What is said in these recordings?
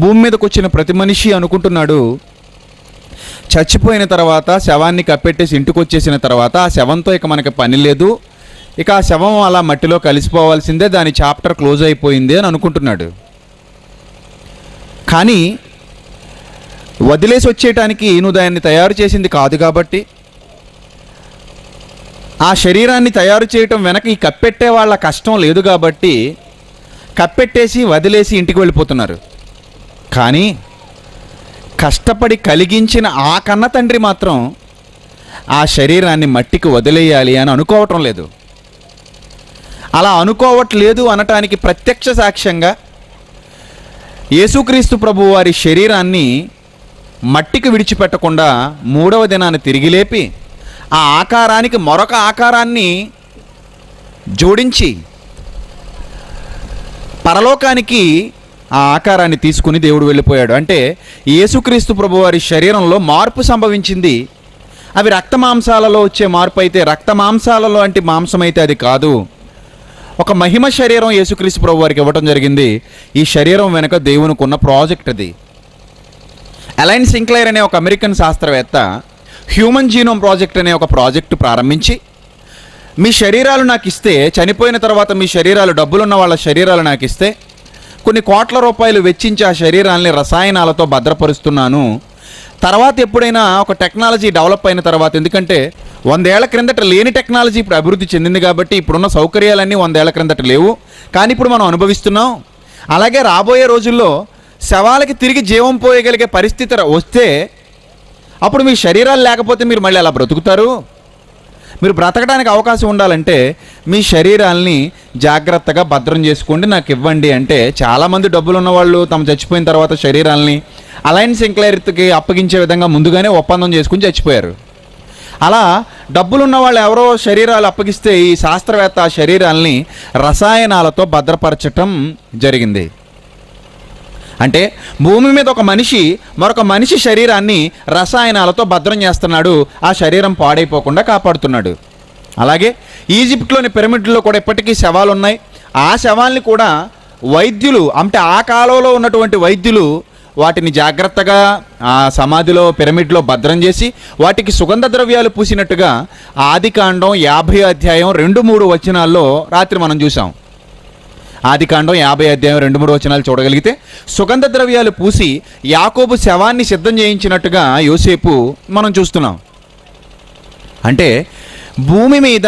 భూమి మీదకి వచ్చిన ప్రతి మనిషి అనుకుంటున్నాడు చచ్చిపోయిన తర్వాత శవాన్ని కప్పెట్టేసి ఇంటికి వచ్చేసిన తర్వాత ఆ శవంతో ఇక మనకి పని లేదు, ఇక ఆ శవం అలా మట్టిలో కలిసిపోవాల్సిందే, దాని చాప్టర్ క్లోజ్ అయిపోయింది అని అనుకుంటున్నాడు. కానీ వదిలేసి వచ్చేయటానికి నువ్వు దాన్ని తయారు చేసింది కాదు కాబట్టి, ఆ శరీరాన్ని తయారు చేయటం వెనక ఈ కప్పెట్టే వాళ్ళ కష్టం లేదు కాబట్టి కప్పెట్టేసి వదిలేసి ఇంటికి వెళ్ళిపోతున్నారు. కానీ కష్టపడి కలిగించిన ఆ కన్న తండ్రి మాత్రం ఆ శరీరాన్ని మట్టికి వదిలేయాలి అని అనుకోవటం లేదు. అలా అనుకోవట్లేదు అనటానికి ప్రత్యక్ష సాక్ష్యంగా యేసుక్రీస్తు ప్రభు వారి శరీరాన్ని మట్టికి విడిచిపెట్టకుండా మూడవ దినాన్ని తిరిగి లేపి ఆ ఆకారానికి మరొక ఆకారాన్ని జోడించి పరలోకానికి ఆ ఆకారాన్ని తీసుకుని దేవుడు వెళ్ళిపోయాడు. అంటే యేసుక్రీస్తు ప్రభు వారి శరీరంలో మార్పు సంభవించింది. అవి రక్త మాంసాలలో వచ్చే మార్పు అయితే, రక్త మాంసాలలో అంటే మాంసం అయితే అది కాదు. ఒక మహిమ శరీరం యేసుక్రీస్తు ప్రభు వారికి ఇవ్వడం జరిగింది. ఈ శరీరం వెనుక దేవునికి ఉన్న ప్రాజెక్ట్ అది. అలైన్ సింక్లైర్ అనే ఒక అమెరికన్ శాస్త్రవేత్త హ్యూమన్ జీనోమ్ ప్రాజెక్ట్ అనే ఒక ప్రాజెక్టు ప్రారంభించి, మీ శరీరాలు నాకు ఇస్తే, చనిపోయిన తర్వాత మీ శరీరాలు, డబ్బులున్న వాళ్ళ శరీరాలు నాకు ఇస్తే కొన్ని కోట్ల రూపాయలు వెచ్చించి ఆ శరీరాల్ని రసాయనాలతో భద్రపరుస్తున్నాను. తర్వాత ఎప్పుడైనా ఒక టెక్నాలజీ డెవలప్ అయిన తర్వాత, ఎందుకంటే 100 ఏళ్ల క్రిందట లేని టెక్నాలజీ ఇప్పుడు అభివృద్ధి చెందింది కాబట్టి ఇప్పుడున్న సౌకర్యాలన్నీ 100 ఏళ్ల క్రిందట లేవు, కానీ ఇప్పుడు మనం అనుభవిస్తున్నాం. అలాగే రాబోయే రోజుల్లో శవాలకి తిరిగి జీవం పోయగలిగే పరిస్థితి వస్తే అప్పుడు మీ శరీరాలు లేకపోతే మీరు మళ్ళీ అలా బ్రతుకుతారు. మీరు బ్రతకడానికి అవకాశం ఉండాలంటే మీ శరీరాల్ని జాగ్రత్తగా భద్రం చేసుకోండి, నాకు ఇవ్వండి అంటే చాలామంది డబ్బులు ఉన్నవాళ్ళు తమ చచ్చిపోయిన తర్వాత శరీరాల్ని అలైన్ సింక్లైర్కి అప్పగించే విధంగా ముందుగానే ఒప్పందం చేసుకుని చచ్చిపోయారు. అలా డబ్బులున్న వాళ్ళు ఎవరో శరీరాలు అప్పగిస్తే ఈ శాస్త్రవేత్త ఆ శరీరాల్ని రసాయనాలతో భద్రపరచటం జరిగింది. అంటే భూమి మీద ఒక మనిషి మరొక మనిషి శరీరాన్ని రసాయనాలతో భద్రం చేస్తున్నాడు, ఆ శరీరం పాడైపోకుండా కాపాడుతున్నాడు. అలాగే ఈజిప్ట్లోని పిరమిడ్లో కూడా ఇప్పటికీ శవాలు ఉన్నాయి. ఆ శవాల్ని కూడా వైద్యులు, అంటే ఆ కాలంలో ఉన్నటువంటి వైద్యులు వాటిని జాగ్రత్తగా ఆ సమాధిలో, పిరమిడ్లో భద్రం చేసి వాటికి సుగంధ ద్రవ్యాలు పూసినట్టుగా ఆదికాండం 50 అధ్యాయం 2-3 వచనాల్లో రాత్రి మనం చూసాం. ఆదికాండం 50 అధ్యాయం 2-3 వచనాలు చూడగలిగితే సుగంధ ద్రవ్యాలు పూసి యాకోబు శవాన్ని సిద్ధం చేయించినట్టుగా యోసేపు మనం చూస్తున్నాం. అంటే భూమి మీద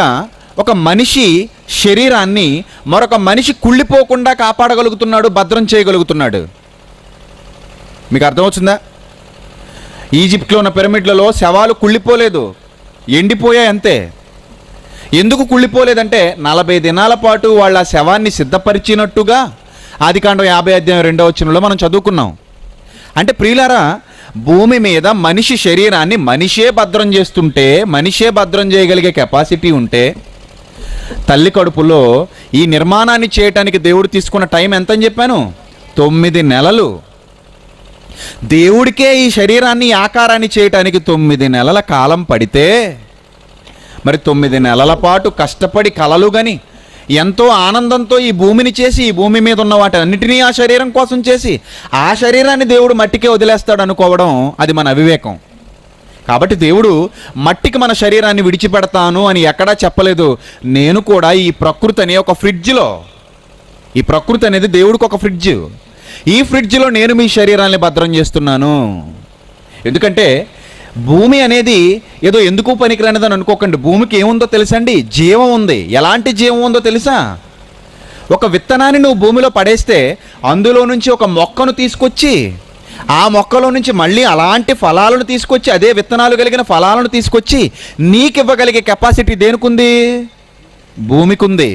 ఒక మనిషి శరీరాన్ని మరొక మనిషి కుళ్ళిపోకుండా కాపాడగలుగుతున్నాడు, భద్రం చేయగలుగుతున్నాడు. మీకు అర్థమవుతుందా? ఈజిప్ట్లో ఉన్న పిరమిడ్లలో శవాలు కుళ్ళిపోలేదు, ఎండిపోయాయి అంతే. ఎందుకు కుళ్ళిపోలేదంటే 40 దినాల పాటు వాళ్ళ శవాన్ని సిద్ధపరిచినట్టుగా ఆదికాండం 50 అధ్యాయం 2వ వచనంలో మనం చదువుకున్నాం. అంటే ప్రియులారా, భూమి మీద మనిషి శరీరాన్ని మనిషే భద్రం చేస్తుంటే, మనిషే భద్రం చేయగలిగే కెపాసిటీ ఉంటే, తల్లి కడుపులో ఈ నిర్మాణాన్ని చేయటానికి దేవుడు తీసుకున్న టైం ఎంతని చెప్పాను? 9 నెలలు. దేవుడికే ఈ శరీరాన్ని, ఆకారాన్ని చేయటానికి 9 నెలల కాలం పడితే, మరి 9 నెలల పాటు కష్టపడి కలలుగని ఎంతో ఆనందంతో ఈ భూమిని చేసి, ఈ భూమి మీద ఉన్న వాటి అన్నిటినీ ఆ శరీరం కోసం చేసి, ఆ శరీరాన్ని దేవుడు మట్టికే వదిలేస్తాడు అనుకోవడం అది మన అవివేకం. కాబట్టి దేవుడు మట్టికి మన శరీరాన్ని విడిచిపెడతాను అని ఎక్కడా చెప్పలేదు. నేను కూడా ఈ ప్రకృతి అనే ఒక ఫ్రిడ్జ్లో, ఈ ప్రకృతి అనేది దేవుడికి ఒక ఫ్రిడ్జ్, ఈ ఫ్రిడ్జ్లో నేను మీ శరీరాన్ని భద్రం చేస్తున్నాను. ఎందుకంటే భూమి అనేది ఏదో ఎందుకు పనికిరానిదని అనుకోకండి. భూమికి ఏముందో తెలుసండి? జీవం ఉంది. ఎలాంటి జీవం ఉందో తెలుసా? ఒక విత్తనాన్ని నువ్వు భూమిలో పడేస్తే అందులో నుంచి ఒక మొక్కను తీసుకొచ్చి, ఆ మొక్కలో నుంచి మళ్ళీ అలాంటి ఫలాలను తీసుకొచ్చి, అదే విత్తనాలు కలిగిన ఫలాలను తీసుకొచ్చి నీకు ఇవ్వగలిగే కెపాసిటీ దేనికుంది? భూమికి ఉంది.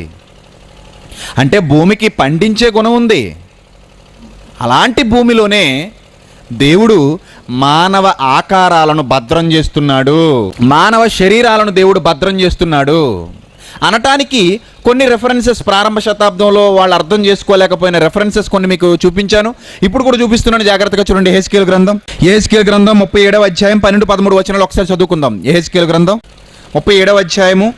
అంటే భూమికి పండించే గుణం ఉంది. అలాంటి భూమిలోనే దేవుడు మానవ ఆకారాలను భద్రం చేస్తున్నాడు, మానవ శరీరాలను దేవుడు భద్రం చేస్తున్నాడు అనటానికి కొన్ని రెఫరెన్సెస్, ప్రారంభ శతాబ్దంలో వాళ్ళు అర్థం చేసుకోలేకపోయిన రెఫరెన్సెస్ కొన్ని మీకు చూపించాను. ఇప్పుడు కూడా చూపిస్తున్నాను, జాగ్రత్తగా చూడండి. యెహెజ్కేలు గ్రంథం 37వ అధ్యాయం 12-13 వచనాలు ఒకసారి చదువుకుందాం. యెహెజ్కేలు గ్రంథం 37వ అధ్యాయము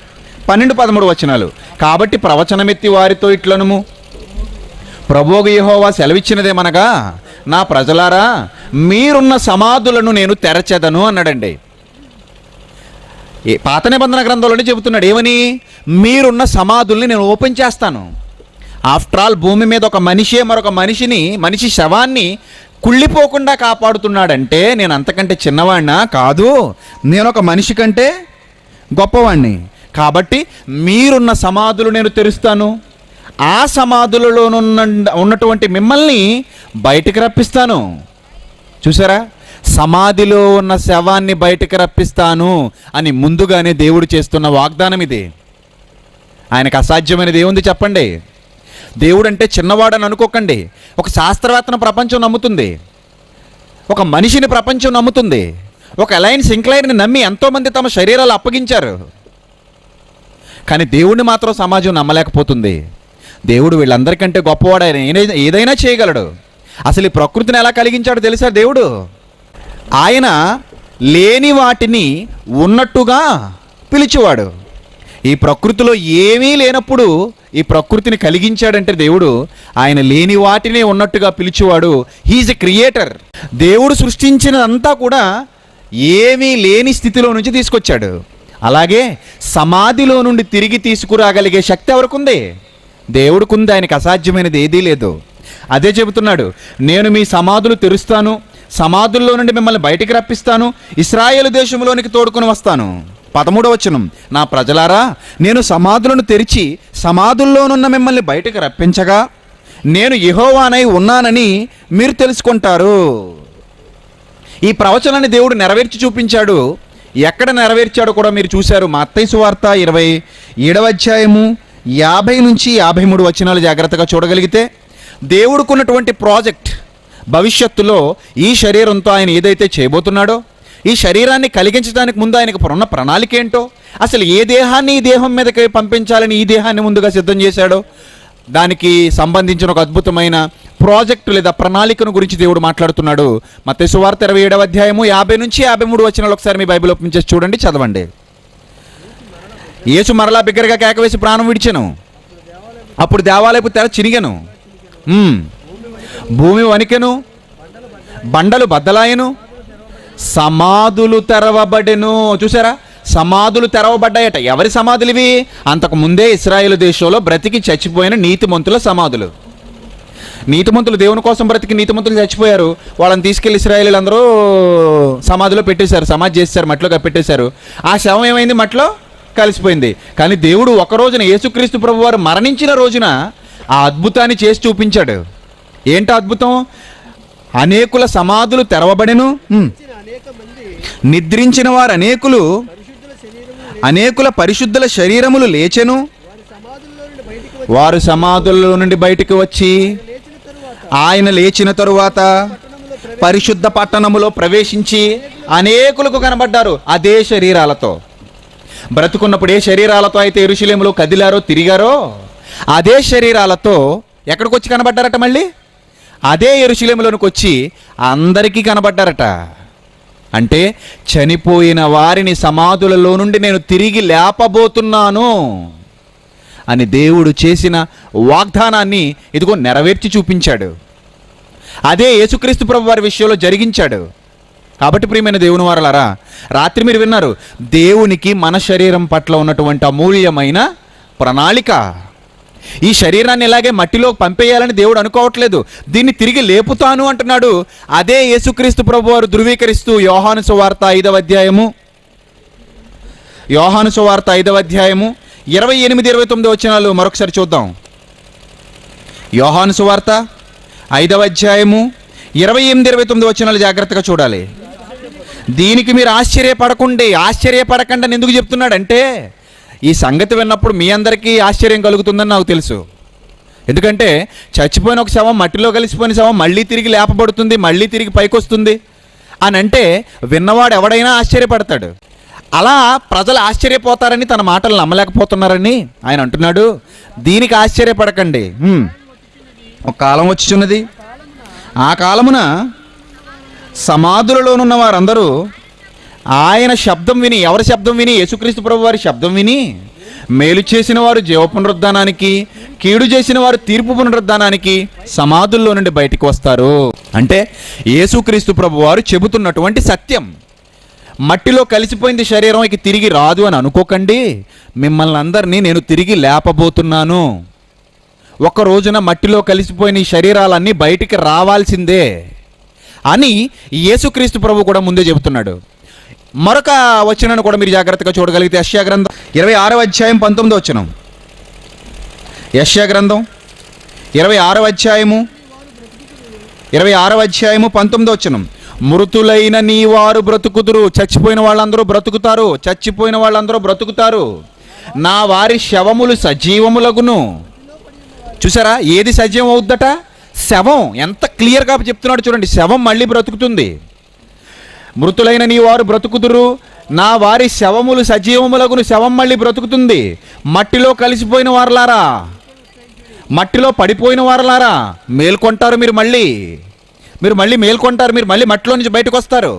12-13 వచనాలు. కాబట్టి ప్రవచనమెత్తి వారితో ఇట్లనుము, ప్రభువు యెహోవా సెలవిచ్చినదేమనగా, నా ప్రజలారా, మీరున్న సమాధులను నేను తెరచెదను అన్నాడండి. పాత నిబంధన గ్రంథంలోనే చెబుతున్నాడు ఏమని, మీరున్న సమాధుల్ని నేను ఓపెన్ చేస్తాను. ఆఫ్టర్ ఆల్ భూమి మీద ఒక మనిషే మరొక మనిషి శవాన్ని కుళ్ళిపోకుండా కాపాడుతున్నాడంటే నేను అంతకంటే చిన్నవాడినా? కాదు, నేను ఒక మనిషి కంటే గొప్పవాణ్ణి. కాబట్టి మీరున్న సమాధులు నేను తెరుస్తాను, ఆ సమాధులలో ఉన్నటువంటి మిమ్మల్ని బయటికి రప్పిస్తాను. చూసారా, సమాధిలో ఉన్న శవాన్ని బయటికి రప్పిస్తాను అని ముందుగానే దేవుడు చేస్తున్న వాగ్దానం ఇది. ఆయనకు అసాధ్యమైనది ఏముంది చెప్పండి? దేవుడు అంటే చిన్నవాడని అనుకోకండి. ఒక శాస్త్రవేత్తను ప్రపంచం నమ్ముతుంది, ఒక మనిషిని ప్రపంచం నమ్ముతుంది, ఒక అలయన్స్ ఇంక్లైర్ని నమ్మి ఎంతోమంది తమ శరీరాలు అప్పగించారు. కానీ దేవుడిని మాత్రం సమాజం నమ్మలేకపోతుంది. దేవుడు వీళ్ళందరికంటే గొప్పవాడు, ఆయన ఏదైనా చేయగలడు. అసలు ఈ ప్రకృతిని ఎలా కలిగించాడో తెలుసా దేవుడు? ఆయన లేని వాటిని ఉన్నట్టుగా పిలిచేవాడు. ఈ ప్రకృతిలో ఏమీ లేనప్పుడు ఈ ప్రకృతిని కలిగించాడంటే దేవుడు, ఆయన లేని వాటినే ఉన్నట్టుగా పిలిచేవాడు. He's a creator. దేవుడు సృష్టించినదంతా కూడా ఏమీ లేని స్థితిలో నుంచి తీసుకొచ్చాడు. అలాగే సమాధిలో నుండి తిరిగి తీసుకురాగలిగే శక్తి ఎవరికి ఉంది? దేవుడికి ఉంది. ఆయనకు అసాధ్యమైనది ఏదీ లేదు. అదే చెబుతున్నాడు, నేను మీ సమాధులు తెరుస్తాను, సమాధుల్లో నుండి మిమ్మల్ని బయటికి రప్పిస్తాను, ఇశ్రాయేలు దేశంలోనికి తోడుకొని వస్తాను. 13వ వచనం, నా ప్రజలారా, నేను సమాధులను తెరిచి సమాధుల్లోనున్న మిమ్మల్ని బయటికి రప్పించగా నేను యెహోవానై ఉన్నానని మీరు తెలుసుకుంటారు. ఈ ప్రవచనాన్ని దేవుడు నెరవేర్చి చూపించాడు. ఎక్కడ నెరవేర్చాడో కూడా మీరు చూశారు. మత్తయి సువార్త 27వ అధ్యాయము 50 నుంచి 53 వచనాలు జాగ్రత్తగా చూడగలిగితే, దేవుడుకున్నటువంటి ప్రాజెక్ట్, భవిష్యత్తులో ఈ శరీరంతో ఆయన ఏదైతే చేయబోతున్నాడో, ఈ శరీరాన్ని కలిగించడానికి ముందు ఆయనకు ఉన్న ప్రణాళిక ఏంటో, అసలు ఏ దేహాన్ని ఈ దేహం మీదకి పంపించాలని ఈ దేహాన్ని ముందుగా సిద్ధం చేశాడో, దానికి సంబంధించిన ఒక అద్భుతమైన ప్రాజెక్టు లేదా ప్రణాళికను గురించి దేవుడు మాట్లాడుతున్నాడు. మత్తయి సువార్త 27వ అధ్యాయము 50 నుంచి 53 వచనాలు ఒకసారి మీ బైబిల్ ఓపెన్ చేసి చూడండి, చదవండి. యేసు మరలా బిగ్గరగా కేకవేసి ప్రాణం విడిచెను. అప్పుడు దేవాలయపు తెర చినిగెను, భూమి వణికెను, బండలు బద్దలాయను, సమాధులు తెరవబడెను. చూసారా, సమాధులు తెరవబడ్డాయట. ఎవరి సమాధులు ఇవి? అంతకు ముందే ఇశ్రాయేలు దేశంలో బ్రతికి చచ్చిపోయిన నీతిమంతుల సమాధులు. నీతిమంతులు దేవుని కోసం బ్రతికి నీతిమంతులు చచ్చిపోయారు. వాళ్ళని తీసుకెళ్లి ఇశ్రాయేలీలు అందరూ సమాధిలో పెట్టేశారు, సమాధి చేశారు, మట్టిలో కప్పెట్టేశారు. ఆ శవం ఏమైంది? మట్టిలో కలిసిపోయింది. కానీ దేవుడు ఒక రోజున, యేసుక్రీస్తు ప్రభువారు మరణించిన రోజున ఆ అద్భుతాన్ని చేసి చూపించాడు. ఏంటో అద్భుతం? అనేకుల సమాధులు తెరవబడెను, నిద్రించిన వారు అనేకుల పరిశుద్ధుల శరీరములు లేచెను. వారు సమాధుల్లో నుండి బయటికి వచ్చి ఆయన లేచిన తరువాత పరిశుద్ధ పట్టణములో ప్రవేశించి అనేకులకు కనబడ్డారు. అదే శరీరాలతో, బ్రతుకున్నప్పుడు ఏ శరీరాలతో అయితే యెరూషలేములో కదిలారో, తిరిగారో, అదే శరీరాలతో ఎక్కడికి వచ్చి కనబడ్డారట? మళ్ళీ అదే యెరూషలేములోనికి వచ్చి అందరికీ కనబడ్డారట. అంటే చనిపోయిన వారిని సమాధులలో నుండి నేను తిరిగి లేపబోతున్నాను అని దేవుడు చేసిన వాగ్దానాన్ని ఇదిగో నెరవేర్చి చూపించాడు. అదే యేసుక్రీస్తు ప్రభు వారి విషయంలో జరిగించాడు. కాబట్టి ప్రియమైన దేవుని వారలారా, రాత్రి మీరు విన్నారు, దేవునికి మన శరీరం పట్ల ఉన్నటువంటి అమూల్యమైన ప్రణాళిక. ఈ శరీరాన్ని ఇలాగే మట్టిలో పంపేయాలని దేవుడు అనుకోవట్లేదు, దీన్ని తిరిగి లేపుతాను అంటున్నాడు. అదే యేసుక్రీస్తు ప్రభు వారు ధృవీకరిస్తూ యోహాను సువార్త 5వ అధ్యాయము 28-29 వచనాలు మరొకసారి చూద్దాం. యోహాను సువార్త 5వ అధ్యాయము 28-29 వచనాలు జాగ్రత్తగా చూడాలి. దీనికి మీరు ఆశ్చర్యపడకండి అని ఎందుకు చెప్తున్నాడంటే, ఈ సంగతి విన్నప్పుడు మీ అందరికీ ఆశ్చర్యం కలుగుతుందని నాకు తెలుసు. ఎందుకంటే చచ్చిపోయిన ఒక శవం, మట్టిలో కలిసిపోయిన శవం మళ్ళీ తిరిగి లేపబడుతుంది, మళ్ళీ తిరిగి పైకి వస్తుంది అని అంటే విన్నవాడు ఎవడైనా ఆశ్చర్యపడతాడు. అలా ప్రజలు ఆశ్చర్యపోతారని తన మాటలు నమ్మలేకపోతున్నారని ఆయన అంటున్నాడు. దీనికి ఆశ్చర్యపడకండి, ఒక కాలం వచ్చుచున్నది, ఆ కాలమున సమాధులలోనున్న వారందరూ ఆయన శబ్దం విని, ఎవరి శబ్దం విని? యేసుక్రీస్తు ప్రభు వారి శబ్దం విని, మేలు చేసిన వారు జీవ పునరుద్ధానానికి, కీడు చేసిన వారు తీర్పు పునరుద్ధానానికి సమాధుల్లో నుండి బయటికి వస్తారు. అంటే యేసుక్రీస్తు ప్రభువారు చెబుతున్నటువంటి సత్యం. మట్టిలో కలిసిపోయింది శరీరం, ఇక తిరిగి రాదు అని అనుకోకండి. మిమ్మల్ని అందరినీ నేను తిరిగి లేపబోతున్నాను. ఒక రోజున మట్టిలో కలిసిపోయిన ఈ శరీరాలన్నీ బయటికి రావాల్సిందే అని యేసుక్రీస్తు ప్రభు కూడా ముందే చెబుతున్నాడు. మరొక వచనాన్ని కూడా మీరు జాగ్రత్తగా చూడగలిగితే యెషయా గ్రంథం 26వ అధ్యాయం 19వ వచనం. యెషయా గ్రంథం 26వ అధ్యాయము 19వ వచనం. మృతులైన నీ వారు బ్రతుకుదురు. చచ్చిపోయిన వాళ్ళందరూ బ్రతుకుతారు. చచ్చిపోయిన వాళ్ళందరూ బ్రతుకుతారు. నా వారి శవములు సజీవములగును. చూసారా, ఏది సజీవం అవుద్దట? శవం. ఎంత క్లియర్గా చెప్తున్నాడు చూడండి. శవం మళ్ళీ బ్రతుకుతుంది. మృతులైన నీ వారు బ్రతుకుదురు, నా వారి శవములు సజీవములగును. శవం మళ్ళీ బ్రతుకుతుంది. మట్టిలో కలిసిపోయిన వారలారా, మట్టిలో పడిపోయిన వారలారా, మేల్కొంటారు. మీరు మళ్ళీ మేల్కొంటారు. మీరు మళ్ళీ మట్టిలో నుంచి బయటకు వస్తారు.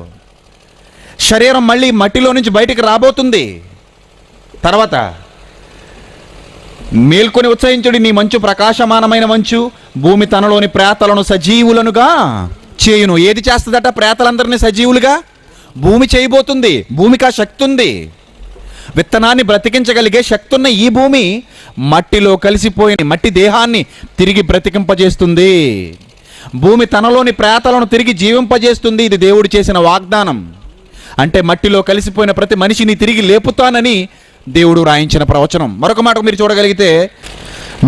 శరీరం మళ్ళీ మట్టిలో నుంచి బయటికి రాబోతుంది. తర్వాత మేల్కొని ఉత్సహించుడి, నీ మంచు ప్రకాశమానమైన మంచు భూమి తనలోని ప్రేతలను సజీవులనుగా చేయును. ఏది చేస్తుందట? ప్రేతలందరినీ సజీవులుగా భూమి చేయబోతుంది. భూమికి ఆ శక్తి ఉంది. విత్తనాన్ని బ్రతికించగలిగే శక్తి ఉన్న ఈ భూమి మట్టిలో కలిసిపోయిన మట్టి దేహాన్ని తిరిగి బ్రతికింపజేస్తుంది. భూమి తనలోని ప్రేతలను తిరిగి జీవింపజేస్తుంది. ఇది దేవుడు చేసిన వాగ్దానం. అంటే మట్టిలో కలిసిపోయిన ప్రతి మనిషిని తిరిగి లేపుతానని దేవుడు రాయించిన ప్రవచనం. మరొక మాట మీరు చూడగలిగితే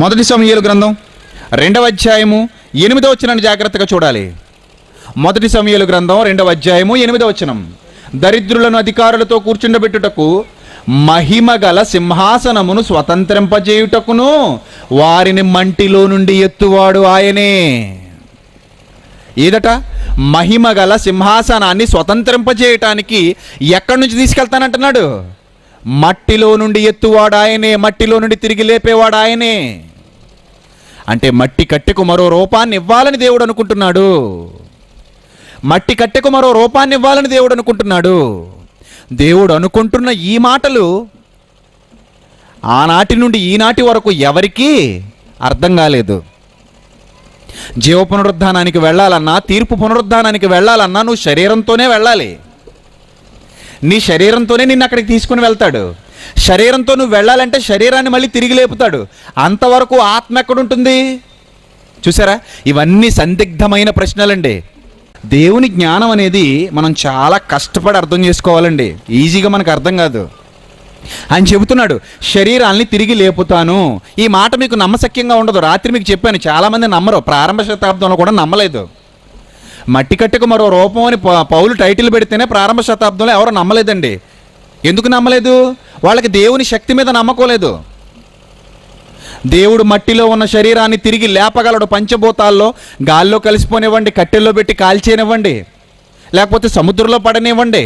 1 సమూయేలు గ్రంథం 2వ అధ్యాయము 8వ వచనాన్ని జాగ్రత్తగా చూడాలి. 1 సమూయేలు గ్రంథం 2వ అధ్యాయము 8వ వచనం. దరిద్రులను అధికారులతో కూర్చుండబెట్టుటకు మహిమ గల సింహాసనమును స్వతంత్రింపజేయుటకును వారిని మంటిలో నుండి ఎత్తువాడు ఆయనే. ఏదట? మహిమ గల సింహాసనాన్ని స్వతంత్రింపజేయటానికి ఎక్కడి నుంచి తీసుకెళ్తానంటున్నాడు? మట్టిలో నుండి ఎత్తువాడు ఆయనే. మట్టిలో నుండి తిరిగి లేపేవాడు ఆయనే. అంటే మట్టి కట్టెకు మరో రూపాన్ని ఇవ్వాలని దేవుడు అనుకుంటున్నాడు. మట్టి కట్టెకు మరో రూపాన్ని ఇవ్వాలని దేవుడు అనుకుంటున్నాడు. దేవుడు అనుకుంటున్న ఈ మాటలు ఆనాటి నుండి ఈనాటి వరకు ఎవరికీ అర్థం కాలేదు. జీవ పునరుద్ధానానికి వెళ్ళాలన్నా, తీర్పు పునరుద్ధానానికి వెళ్ళాలన్నా నువ్వు శరీరంతోనే వెళ్ళాలి. నీ శరీరంతోనే నిన్ను అక్కడికి తీసుకుని వెళ్తాడు. శరీరంతో నువ్వు వెళ్ళాలంటే శరీరాన్ని మళ్ళీ తిరిగి లేపుతాడు. అంతవరకు ఆత్మ ఎక్కడుంటుంది? చూసారా, ఇవన్నీ సందిగ్ధమైన ప్రశ్నలండి. దేవుని జ్ఞానం అనేది మనం చాలా కష్టపడి అర్థం చేసుకోవాలండి. ఈజీగా మనకు అర్థం కాదు. ఆయన చెబుతున్నాడు, శరీరాల్ని తిరిగి లేపుతాను. ఈ మాట మీకు నమ్మశక్యంగా ఉండదు. రాత్రి మీకు చెప్పాను, చాలామంది నమ్మరు. ప్రారంభ శతాబ్దంలో కూడా నమ్మలేదు. మట్టి కట్టెకు మరో రూపం అని పౌలు టైటిల్ పెడితేనే ప్రారంభ శతాబ్దంలో ఎవరు నమ్మలేదండి. ఎందుకు నమ్మలేదు? వాళ్ళకి దేవుని శక్తి మీద నమ్మకం లేదు. దేవుడు మట్టిలో ఉన్న శరీరాన్ని తిరిగి లేపగలడు. పంచభూతాల్లో గాల్లో కలిసిపోనివ్వండి, కట్టెల్లో పెట్టి కాల్చేనివ్వండి, లేకపోతే సముద్రంలో పడనివ్వండి.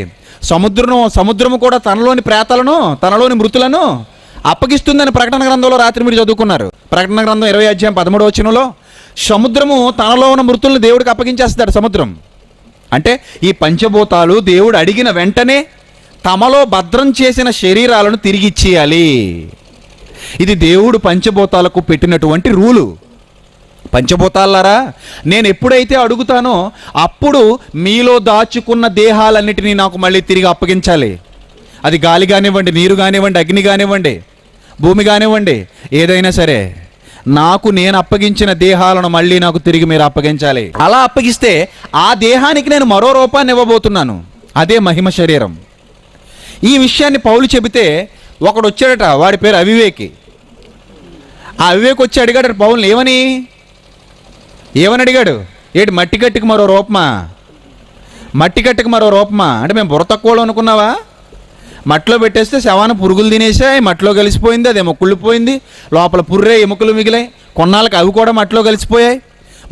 సముద్రము కూడా తనలోని ప్రేతలను, తనలోని మృతులను అప్పగిస్తుందని ప్రకటన గ్రంథంలో రాత్రి మీరు చదువుకున్నారు. ప్రకటన గ్రంథం 20వ అధ్యాయం 13వ వచనంలో సముద్రము తనలో ఉన్న మృతులను దేవుడికి అప్పగించేస్తాడు. సముద్రం అంటే ఈ పంచభూతాలు దేవుడు అడిగిన వెంటనే తమలో భద్రం చేసిన శరీరాలను తిరిగి ఇచ్చేయాలి. ఇది దేవుడు పంచభూతాలకు పెట్టినటువంటి రూలు. పంచభూతాలారా, నేను ఎప్పుడైతే అడుగుతానో అప్పుడు మీలో దాచుకున్న దేహాలన్నిటినీ నాకు మళ్ళీ తిరిగి అప్పగించాలి. అది గాలి కానివ్వండి, నీరు కానివ్వండి, అగ్ని కానివ్వండి, భూమి కానివ్వండి, ఏదైనా సరే నాకు నేను అప్పగించిన దేహాలను మళ్ళీ నాకు తిరిగి మీరు అప్పగించాలి. అలా అప్పగిస్తే ఆ దేహానికి నేను మరో రూపాన్ని ఇవ్వబోతున్నాను. అదే మహిమ శరీరం. ఈ విషయాన్ని పౌలు చెబితే ఒకడు వచ్చాడట, వాడి పేరు అవివేకి. ఆ అవివేకి వచ్చి అడిగాడు పౌల్ని, ఏమని అడిగాడు? ఏటి మట్టి కట్టుకు మరో రూపమా? మట్టి కట్టుకు మరో రూపమా అంటే మేము బుర్ర తక్కువలో అనుకున్నావా? మట్టిలో పెట్టేస్తే శవాన్ని పురుగులు తినేసాయి, మట్టిలో కలిసిపోయింది, అదేమో కుళ్ళిపోయింది, లోపల పుర్రే ఎముకలు మిగిలాయి, కొన్నాళ్ళకి అవి కూడా మట్టిలో కలిసిపోయాయి.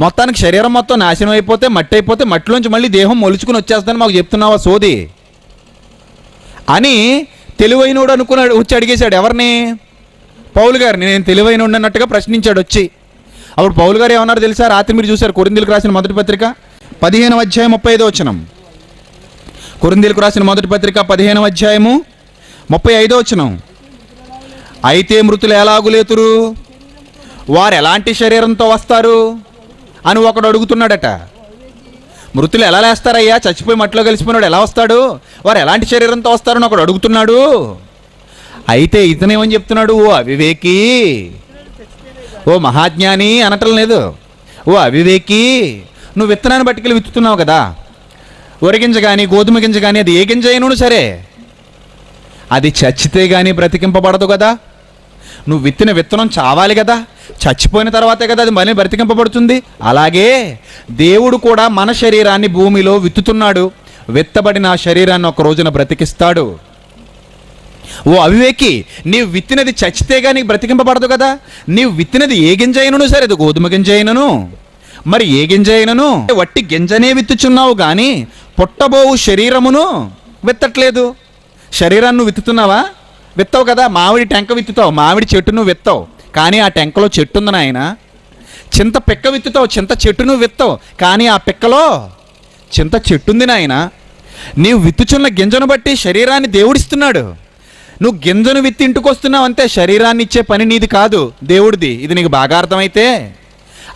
మొత్తానికి శరీరం మొత్తం నాశనం అయిపోతే, మట్టి అయిపోతే, మట్టిలోంచి మళ్ళీ దేహం మొలుచుకుని వచ్చేస్తుందని మాకు చెప్తున్నావా సోది అని తెలివైనోడు అనుకున్నాడు. వచ్చి అడిగేశాడు ఎవరిని? పౌలు గారిని. నేను తెలివైనోడు అన్నట్టుగా ప్రశ్నించాడు వచ్చి. అప్పుడు పౌలు గారు ఏమన్నారు తెలుసా? రాత్రి మీరు చూశారు, కొరింథీయులకు రాసిన మొదటి పత్రిక 15వ అధ్యాయం 35వ వచనం. కొరింథీయులకు రాసిన మొదటి పత్రిక 15వ అధ్యాయము 35వ వచనం. అయితే మృతులు ఎలాగు లేతురు? వారు ఎలాంటి శరీరంతో వస్తారు అని ఒకడు అడుగుతున్నాడట. మృతులు ఎలా లేస్తారయ్యా, చచ్చిపోయి మట్టిలో కలిసిపోయినాడు ఎలా వస్తాడు, వారు ఎలాంటి శరీరంతో వస్తారని ఒకడు అడుగుతున్నాడు. అయితే ఇతనేమని చెప్తున్నాడు, ఓ అవివేకి, ఓ మహాజ్ఞాని అనటం లేదు. ఓ అవివేకి, నువ్వు విత్తనాన్ని బట్టికెళ్ళి విత్తుతున్నావు కదా, వరిగింజ కానీ గోధుమ గింజ కానీ అది ఏ గింజ అయినను సరే అది చచ్చితే కానీ బ్రతికింపబడదు కదా. నువ్వు విత్తిన విత్తనం చావాలి కదా, చచ్చిపోయిన తర్వాతే కదా అది మళ్ళీ బ్రతికింపబడుతుంది. అలాగే దేవుడు కూడా మన శరీరాన్ని భూమిలో విత్తుతున్నాడు, విత్తబడిన ఆ శరీరాన్ని ఒక రోజున బ్రతికిస్తాడు. ఓ అవివేకి, నీవు విత్తినది చచ్చితే కానీ బ్రతికింపబడదు కదా. నీవు విత్తినది ఏ గింజ అయినను సరే, అది గోధుమ గింజ అయినను మరి ఏ గింజ అయినను వట్టి గింజనే విత్తుచున్నావు కానీ పుట్టబోవు శరీరమును విత్తట్లేదు. శరీరాన్ని నువ్వు విత్తుతున్నావా? విత్తవు కదా. మామిడి టెంక విత్తుతావు, మామిడి చెట్టును విత్తావు, కానీ ఆ టెంకలో చెట్టు ఉంది నాయన. చింత పిక్క విత్తుతావు, చింత చెట్టును విత్తావు, కానీ ఆ పిక్కలో చింత చెట్టుంది నాయన. నీవు విత్తుచున్న గింజను బట్టి శరీరాన్ని దేవుడిస్తున్నాడు. నువ్వు గింజను విత్తి ఇంటికి వస్తున్నావు అంతే, శరీరాన్ని ఇచ్చే పని నీది కాదు, దేవుడిది. ఇది నీకు బాగా అర్థమైతే.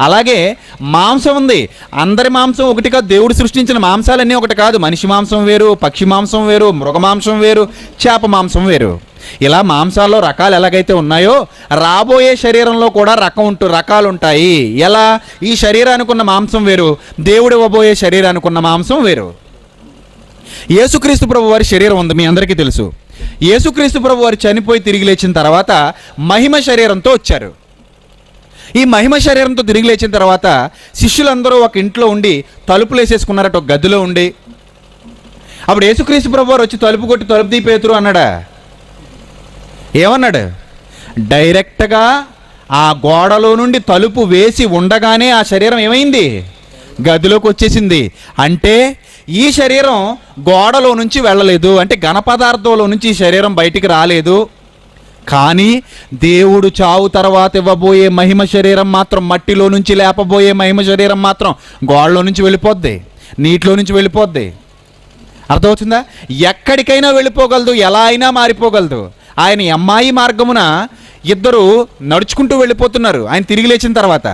అలాగే మాంసం ఉంది, అందరి మాంసం ఒకటి కాదు. దేవుడు సృష్టించిన మాంసాలన్నీ ఒకటి కాదు. మనిషి మాంసం వేరు, పక్షి మాంసం వేరు, మృగ మాంసం వేరు, చేప మాంసం వేరు. ఇలా మాంసాల్లో రకాలు ఎలాగైతే ఉన్నాయో రాబోయే శరీరంలో కూడా రకాలు ఉంటాయి. ఎలా? ఈ శరీరానికి ఉన్న మాంసం వేరు, దేవుడు ఇవ్వబోయే శరీరానికి ఉన్న మాంసం వేరు. యేసుక్రీస్తు ప్రభు వారి శరీరం ఉంది, మీ అందరికీ తెలుసు. యేసుక్రీస్తు ప్రభు వారు చనిపోయి తిరిగి లేచిన తర్వాత మహిమ శరీరంతో వచ్చారు. ఈ మహిమ శరీరంతో తిరిగి లేచిన తర్వాత శిష్యులందరూ ఒక ఇంట్లో ఉండి తలుపులు వేసేసుకున్నారట, ఒక గదిలో ఉండి. అప్పుడు యేసుక్రీస్తు ప్రభు వారు వచ్చి తలుపు కొట్టి తలుపు తీ పేతురు అన్నాడా? ఏమన్నాడు? డైరెక్ట్గా ఆ గోడలో నుండి తలుపు వేసి ఉండగానే ఆ శరీరం ఏమైంది? గదిలోకి వచ్చేసింది. అంటే ఈ శరీరం గోడలో నుంచి వెళ్ళలేదు, అంటే ఘన పదార్థంలో నుంచి ఈ శరీరం బయటికి రాలేదు. కానీ దేవుడు చావు తర్వాత ఇవ్వబోయే మహిమ శరీరం మాత్రం, మట్టిలో నుంచి లేపబోయే మహిమ శరీరం మాత్రం గోడలో నుంచి వెళ్ళిపోద్ది, నీటిలో నుంచి వెళ్ళిపోద్ది. అర్థమవుతుందా? ఎక్కడికైనా వెళ్ళిపోగలదు, ఎలా అయినా మారిపోగలదు. ఆయన అమ్మాయి మార్గమున ఇద్దరు నడుచుకుంటూ వెళ్ళిపోతున్నారు. ఆయన తిరిగి లేచిన తర్వాత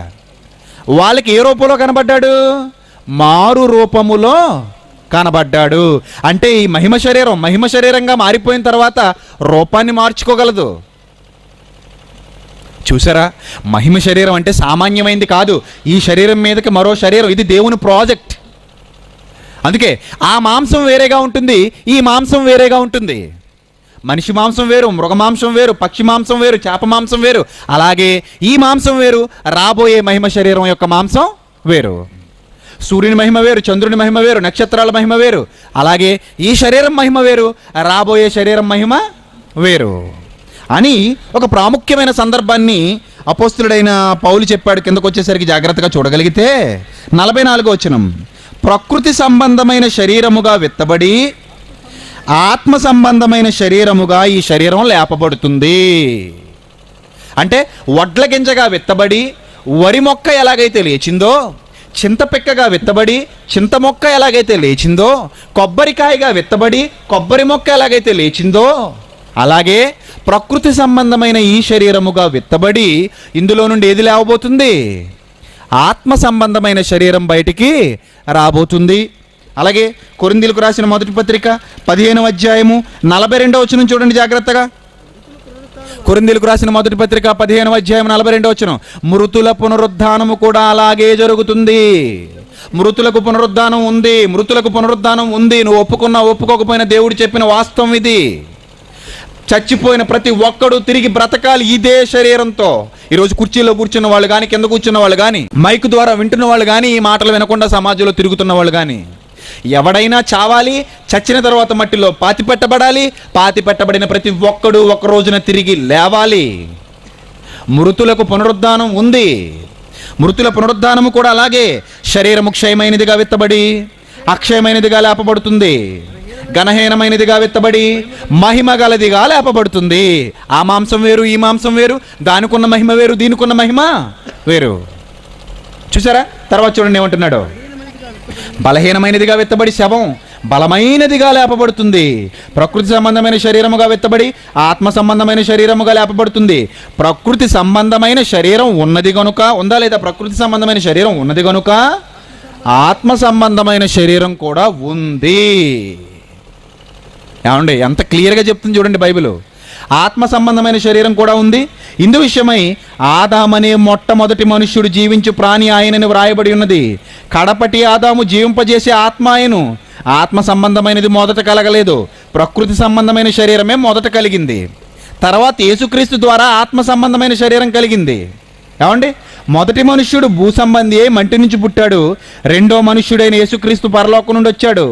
వాళ్ళకి ఏ రూపంలో కనబడ్డాడు? మారు రూపములో కనబడ్డాడు. అంటే ఈ మహిమ శరీరంగా మారిపోయిన తర్వాత రూపాన్ని మార్చుకోగలదు. చూసారా? మహిమ శరీరం అంటే సామాన్యమైనది కాదు. ఈ శరీరం మీదకి మరో శరీరం, ఇది దేవుని ప్రాజెక్ట్. అందుకే ఆ మాంసం వేరేగా ఉంటుంది, ఈ మాంసం వేరేగా ఉంటుంది. మనిషి మాంసం వేరు, మృగ మాంసం వేరు, పక్షి మాంసం వేరు, చేప మాంసం వేరు. అలాగే ఈ మాంసం వేరు, రాబోయే మహిమ శరీరం యొక్క మాంసం వేరు. సూర్యుని మహిమ వేరు, చంద్రుని మహిమ వేరు, నక్షత్రాల మహిమ వేరు. అలాగే ఈ శరీరం మహిమ వేరు, రాబోయే శరీరం మహిమ వేరు అని ఒక ప్రాముఖ్యమైన సందర్భాన్ని అపోస్తులుడైన పౌలు చెప్పాడు. కిందకు వచ్చేసరికి జాగ్రత్తగా చూడగలిగితే 44వ వచనం, ప్రకృతి సంబంధమైన శరీరముగా విత్తబడి ఆత్మ సంబంధమైన శరీరముగా ఈ శరీరం లేపబడుతుంది. అంటే వడ్ల గింజగా విత్తబడి వరి మొక్క ఎలాగైతే లేచిందో, చింతపిక్కగా విత్తబడి చింత మొక్క ఎలాగైతే లేచిందో, కొబ్బరికాయగా విత్తబడి కొబ్బరి మొక్క ఎలాగైతే లేచిందో, అలాగే ప్రకృతి సంబంధమైన ఈ శరీరముగా విత్తబడి ఇందులో నుండి ఏది లేవబోతుంది? ఆత్మ సంబంధమైన శరీరం బయటికి రాబోతుంది. అలాగే కొరింథీయులకు రాసిన మొదటి పత్రిక 15వ అధ్యాయము 42వ వచనం చూడండి జాగ్రత్తగా. కొరింథీయులకు రాసిన మొదటి పత్రిక 15వ అధ్యాయం 42వ వచనం, మృతుల పునరుద్ధానము కూడా అలాగే జరుగుతుంది. మృతులకు పునరుద్ధానం ఉంది, మృతులకు పునరుద్ధానం ఉంది. నువ్వు ఒప్పుకున్నా ఒప్పుకోకపోయినా దేవుడు చెప్పిన వాస్తవం ఇది. చచ్చిపోయిన ప్రతి ఒక్కడు తిరిగి బ్రతకాలి ఇదే శరీరంతో. ఈరోజు కుర్చీలో కూర్చున్న వాళ్ళు కానీ, కింద కూర్చున్న వాళ్ళు కానీ, మైక్ ద్వారా వింటున్న వాళ్ళు కానీ, ఈ మాటలు వినకుండా సమాజంలో తిరుగుతున్న వాళ్ళు కానీ, ఎవడైనా చావాలి, చచ్చిన తర్వాత మట్టిలో పాతి పెట్టబడిన ప్రతి ఒక్కడు ఒక రోజున తిరిగి లేవాలి. మృతులకు పునరుద్ధానం ఉంది. మృతుల పునరుద్ధానము కూడా అలాగే శరీరము క్షయమైనదిగా విత్తబడి అక్షయమైనదిగా లేపబడుతుంది, ఘనహీనమైనదిగా విత్తబడి మహిమ గలదిగా లేపబడుతుంది. ఆ మాంసం వేరు, ఈ మాంసం వేరు, దానికున్న మహిమ వేరు, దీనికున్న మహిమ వేరు. చూసారా? తర్వాత చూడండి ఏమంటున్నాడు, బలహీనమైనదిగా విత్తబడి శవం, బలమైనదిగా లేపబడుతుంది. ప్రకృతి సంబంధమైన శరీరముగా విత్తబడి ఆత్మ సంబంధమైన శరీరముగా లేపబడుతుంది. ప్రకృతి సంబంధమైన శరీరం ఉన్నది గనుక, ఉందా లేదా? ప్రకృతి సంబంధమైన శరీరం ఉన్నది గనుక ఆత్మ సంబంధమైన శరీరం కూడా ఉంది. ఏమండి, ఎంత క్లియర్గా చెప్తుంది చూడండి బైబిల్. ఆత్మ సంబంధమైన శరీరం కూడా ఉంది. ఇందు విషయమై ఆదామనే మొట్టమొదటి మనుష్యుడు జీవించు ప్రాణి ఆయనని వ్రాయబడి ఉన్నది. కడపటి ఆదాము జీవింపజేసే ఆత్మ ఆయను. ఆత్మ సంబంధమైనది మొదట కలగలేదు, ప్రకృతి సంబంధమైన శరీరమే మొదట కలిగింది. తర్వాత యేసుక్రీస్తు ద్వారా ఆత్మ సంబంధమైన శరీరం కలిగింది. ఏమండి, మొదటి మనుష్యుడు భూ సంబంధి అయి మంటి నుంచి పుట్టాడు. రెండో మనుష్యుడైన యేసుక్రీస్తు పరలోకం నుండి వచ్చాడు.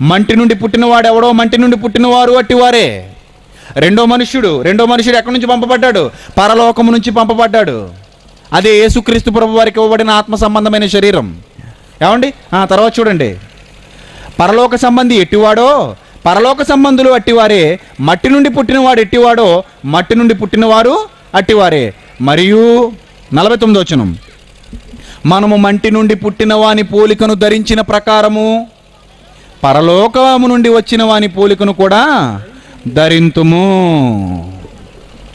మంటి నుండి పుట్టినవాడు ఎవడో మంటి నుండి పుట్టినవారు అట్టివారే. రెండో మనుష్యుడు ఎక్కడి నుంచి పంపబడ్డాడు? పరలోకము నుంచి పంపబడ్డాడు. అదే యేసుక్రీస్తు ప్రభు వారికి ఇవ్వబడిన ఆత్మ సంబంధమైన శరీరం. ఏమండి, తర్వాత చూడండి, పరలోక సంబంధి ఎట్టివాడో పరలోక సంబంధులు అట్టివారే. మట్టి నుండి పుట్టినవాడు ఎట్టివాడో మట్టి నుండి పుట్టినవారు అట్టివారే. మరియు 49వ వచనం, మనము మంటి నుండి పుట్టిన వాని పోలికను ధరించిన ప్రకారము పరలోకము నుండి వచ్చిన వాని పోలికను కూడా ధరింతుము.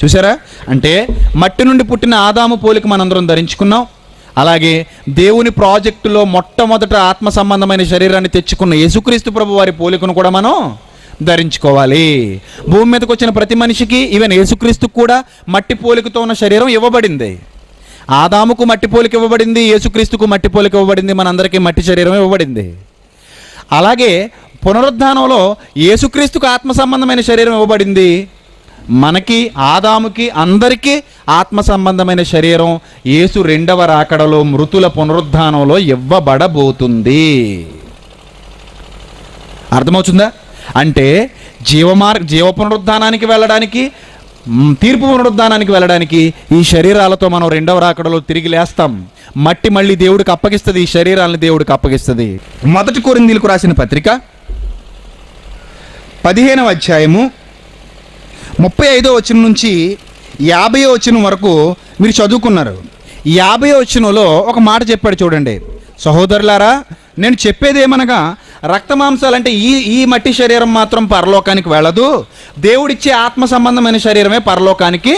చూసారా? అంటే మట్టి నుండి పుట్టిన ఆదాము పోలిక మనందరం ధరించుకున్నాం. అలాగే దేవుని ప్రాజెక్టులో మొట్టమొదట ఆత్మ సంబంధమైన శరీరాన్ని తెచ్చుకున్న యేసుక్రీస్తు ప్రభు వారి పోలికను కూడా మనం ధరించుకోవాలి. భూమి మీదకి వచ్చిన ప్రతి మనిషికి, ఈవెన్ యేసుక్రీస్తుకు కూడా మట్టి పోలికతో ఉన్న శరీరం ఇవ్వబడింది. ఆదాముకు మట్టి పోలిక ఇవ్వబడింది, యేసుక్రీస్తుకు మట్టి పోలిక ఇవ్వబడింది, మనందరికీ మట్టి శరీరం ఇవ్వబడింది. అలాగే పునరుద్ధానంలో యేసుక్రీస్తుకు ఆత్మ సంబంధమైన శరీరం ఇవ్వబడింది. మనకి, ఆదాముకి, అందరికీ ఆత్మ సంబంధమైన శరీరం యేసు రెండవ రాకడలో మృతుల పునరుద్ధానంలో ఇవ్వబడబోతుంది. అర్థమవుతుందా? అంటే జీవ పునరుద్ధానానికి వెళ్ళడానికి, తీర్పు పునరుద్ధానానికి వెళ్ళడానికి ఈ శరీరాలతో మనం రెండవ రాకడలో తిరిగి లేస్తాం. మట్టి మళ్ళీ దేవుడికి అప్పగిస్తుంది, ఈ శరీరాలను దేవుడికి అప్పగిస్తుంది. 1 కొరింథీయులకు రాసిన పత్రిక 15వ అధ్యాయము 35వ వచనం నుంచి 50వ వచనం వరకు మీరు చదువుకున్నారు. 50వ వచనంలో ఒక మాట చెప్పాడు చూడండి. సహోదరులారా, నేను చెప్పేదేమనగా రక్తమాంసాలంటే ఈ మట్టి శరీరం మాత్రం పరలోకానికి వెళ్ళదు. దేవుడిచ్చే ఆత్మ సంబంధమైన శరీరమే పరలోకానికి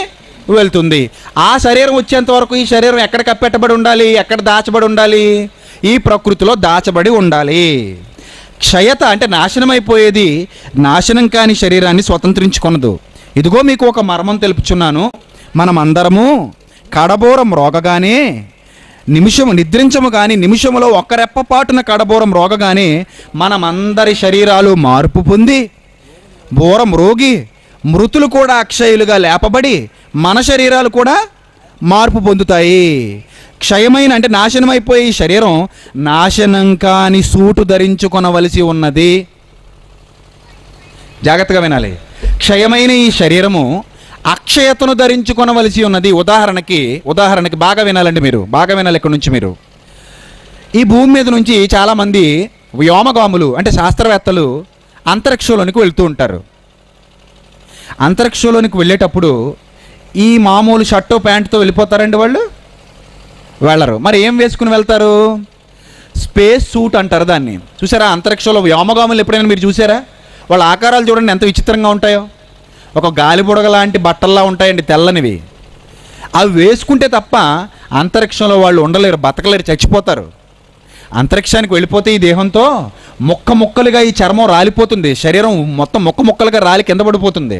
వెళ్తుంది. ఆ శరీరం వచ్చేంత వరకు ఈ శరీరం ఎక్కడ కప్పెట్టబడి ఉండాలి? ఎక్కడ దాచబడి ఉండాలి? ఈ ప్రకృతిలో దాచబడి ఉండాలి. క్షయత అంటే నాశనం అయిపోయేది నాశనం కాని శరీరాన్ని స్వతంత్రించుకొనదు. ఇదిగో మీకు ఒక మర్మం తెలుపుచున్నాను. మనమందరము కడబోరం రోగగానే నిద్రించము కానీ నిమిషములో ఒక్క రెప్పపాటున కడబోరం రోగగానే మనమందరి శరీరాలు మార్పు పొంది బోరం రోగి మృతులు కూడా అక్షయులుగా లేపబడి మన శరీరాలు కూడా మార్పు పొందుతాయి. క్షయమైన అంటే నాశనమైపోయే ఈ శరీరం నాశనం కాని సూటు ధరించుకొనవలసి ఉన్నది. జాగ్రత్తగా వినాలి. క్షయమైన ఈ శరీరము అక్షయతను ధరించుకొనవలసి ఉన్నది. ఉదాహరణకి బాగా వినాలండి, మీరు బాగా వినాలి. ఇక్కడ నుంచి మీరు ఈ భూమి మీద నుంచి చాలామంది వ్యోమగాములు అంటే శాస్త్రవేత్తలు అంతరిక్షంలోనికి వెళ్తూ ఉంటారు. అంతరిక్షంలోనికి వెళ్ళేటప్పుడు ఈ మామూలు షర్టు ప్యాంటుతో వెళ్ళిపోతారండి వాళ్ళు? వెళ్ళరు. మరి ఏం వేసుకుని వెళ్తారు? స్పేస్ సూట్ అంటారు దాన్ని. చూసారా? అంతరిక్షంలో వ్యోమగాములు ఎప్పుడైనా మీరు చూసారా? వాళ్ళ ఆకారాలు చూడండి ఎంత విచిత్రంగా ఉంటాయో. ఒక గాలి బుడగ లాంటి బట్టల్లా ఉంటాయండి, తెల్లనివి. అవి వేసుకుంటే తప్ప అంతరిక్షంలో వాళ్ళు ఉండలేరు, బతకలేరు, చచ్చిపోతారు. అంతరిక్షానికి వెళ్ళిపోతే ఈ దేహంతో ముక్కలుగా ఈ చర్మం రాలిపోతుంది, శరీరం మొత్తం ముక్కలుగా రాలి కింద పడిపోతుంది.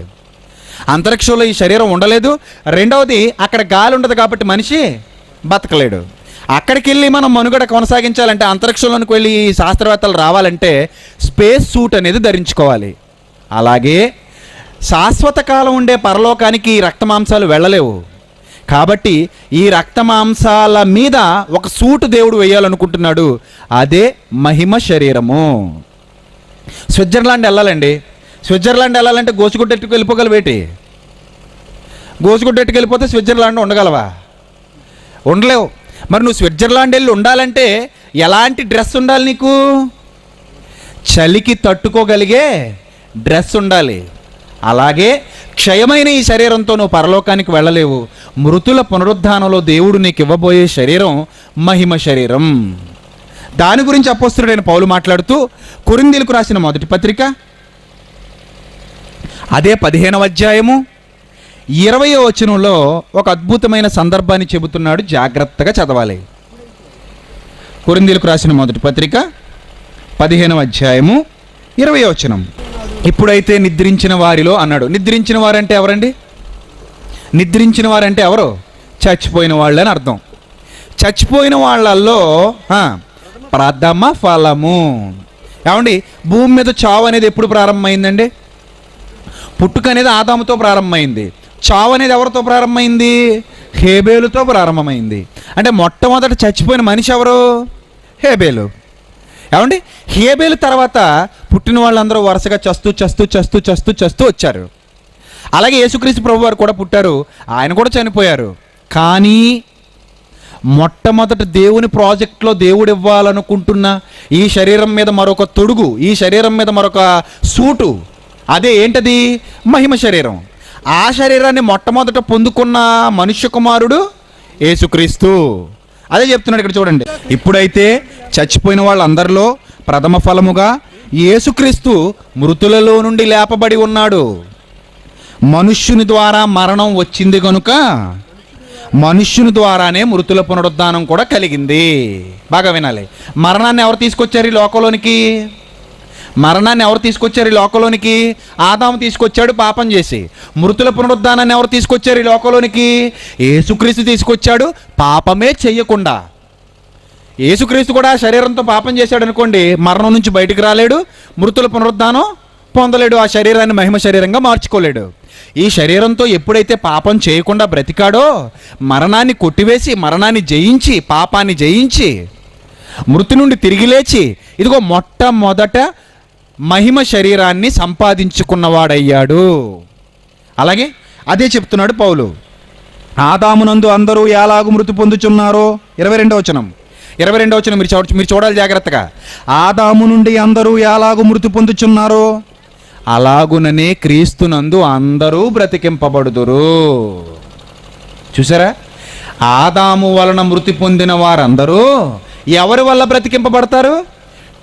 అంతరిక్షంలో ఈ శరీరం ఉండలేదు. రెండవది, అక్కడ గాలి ఉండదు కాబట్టి మనిషి బతకలేడు. అక్కడికి వెళ్ళి మనం మనుగడ కొనసాగించాలంటే, అంతరిక్షంలోనికి వెళ్ళి ఈ శాస్త్రవేత్తలు రావాలంటే స్పేస్ సూట్ అనేది ధరించుకోవాలి. అలాగే శాశ్వత కాలం ఉండే పరలోకానికి ఈ రక్తమాంసాలు వెళ్ళలేవు. కాబట్టి ఈ రక్తమాంసాల మీద ఒక సూటు దేవుడు వేయాలనుకుంటున్నాడు. అదే మహిమ శరీరము. స్విట్జర్లాండ్ వెళ్ళాలండి. స్విట్జర్లాండ్ వెళ్ళాలంటే గోసుగుడ్డెట్టుకు వెళ్ళిపోగలవేటి? గోసుగుడ్డెట్టుకు వెళ్ళిపోతే స్విట్జర్లాండ్ ఉండగలవా? ఉండలేవు. మరి నువ్వు స్విట్జర్లాండ్ వెళ్ళి ఉండాలంటే ఎలాంటి డ్రెస్ ఉండాలి? నీకు చలికి తట్టుకోగలిగే డ్రెస్ ఉండాలి. అలాగే క్షయమైన ఈ శరీరంతో నువ్వు పరలోకానికి వెళ్ళలేవు. మృతుల పునరుద్ధానంలో దేవుడు నీకు ఇవ్వబోయే శరీరం మహిమ శరీరం. దాని గురించి అపోస్తలుడైన పౌలు మాట్లాడుతూ కొరింథీయులకు రాసిన మొదటి పత్రిక అదే 15వ అధ్యాయము 20వ వచనంలో ఒక అద్భుతమైన సందర్భాన్ని చెబుతున్నాడు. జాగ్రత్తగా చదవాలి. కొరింథీయులకు రాసిన మొదటి పత్రిక 15వ అధ్యాయము 20వ వచనం. ఇప్పుడైతే నిద్రించిన వారిలో అన్నాడు. నిద్రించిన వారంటే ఎవరండి? నిద్రించిన వారంటే ఎవరు? చచ్చిపోయిన వాళ్ళు అని అర్థం. చచ్చిపోయిన వాళ్ళల్లో ప్రథమ ఫలము. ఏమండి, భూమి మీద చావు అనేది ఎప్పుడు ప్రారంభమైందండి? పుట్టుక అనేది ఆదాముతో ప్రారంభమైంది. చావు అనేది ఎవరితో ప్రారంభమైంది? హేబేలుతో ప్రారంభమైంది. అంటే మొట్టమొదట చచ్చిపోయిన మనిషి ఎవరు? హేబేలు. ఏమండి, హేబేలు తర్వాత పుట్టిన వాళ్ళందరూ వరుసగా చస్తూ చస్తూ చస్తూ చస్తూ చస్తూ వచ్చారు. అలాగే యేసుక్రీస్తు ప్రభు వారు కూడా పుట్టారు, ఆయన కూడా చనిపోయారు. కానీ మొట్టమొదట దేవుని ప్రాజెక్ట్లో దేవుడు ఇవ్వాలనుకుంటున్న ఈ శరీరం మీద మరొక తొడుగు, ఈ శరీరం మీద మరొక సూటు, అదే ఏంటది? మహిమ శరీరం. ఆ శరీరాన్ని మొట్టమొదట పొందుకున్న మనుష్య కుమారుడు యేసుక్రీస్తు. అదే చెప్తున్నాడు ఇక్కడ చూడండి. ఇప్పుడైతే చచ్చిపోయిన వాళ్ళందరిలో ప్రథమ ఫలముగా యేసుక్రీస్తు మృతులలో నుండి లేపబడి ఉన్నాడు. మనుష్యుని ద్వారా మరణం వచ్చింది కనుక మనుష్యుని ద్వారానే మృతుల పునరుద్ధానం కూడా కలిగింది. బాగా వినాలి. మరణాన్ని ఎవరు తీసుకొచ్చారు ఈ లోకంలోనికి? మరణాన్ని ఎవరు తీసుకొచ్చారు ఈ లోకంలోనికి? ఆదాము తీసుకొచ్చాడు పాపం చేసి. మృతుల పునరుద్ధానాన్ని ఎవరు తీసుకొచ్చారు ఈ లోకంలోనికి? యేసుక్రీస్తు తీసుకొచ్చాడు పాపమే చెయ్యకుండా. యేసుక్రీస్తు కూడా శరీరంతో పాపం చేశాడు అనుకోండి, మరణం నుంచి బయటికి రాలేడు, మృతుల పునరుద్ధానం పొందలేడు, ఆ శరీరాన్ని మహిమ శరీరంగా మార్చుకోలేడు. ఈ శరీరంతో ఎప్పుడైతే పాపం చేయకుండా బ్రతికాడో, మరణాన్ని కొట్టివేసి మరణాన్ని జయించి పాపాన్ని జయించి మృతి నుండి తిరిగి లేచి ఇదిగో మొట్టమొదట మహిమ శరీరాన్ని సంపాదించుకున్నవాడయ్యాడు. అలాగే అదే చెప్తున్నాడు పౌలు. ఆదామునందు అందరూ ఎలాగు మృతి పొందుచున్నారో 22వ వచనం. 22వ వచనం మీరు చూడాలి జాగ్రత్తగా. ఆదాము నుండి అందరూ ఎలాగు మృతి పొందుచున్నారో అలాగుననే క్రీస్తునందు అందరూ బ్రతికింపబడుదురు. చూసారా? ఆదాము వలన మృతి పొందిన వారందరూ ఎవరి వల్ల బ్రతికింపబడతారు?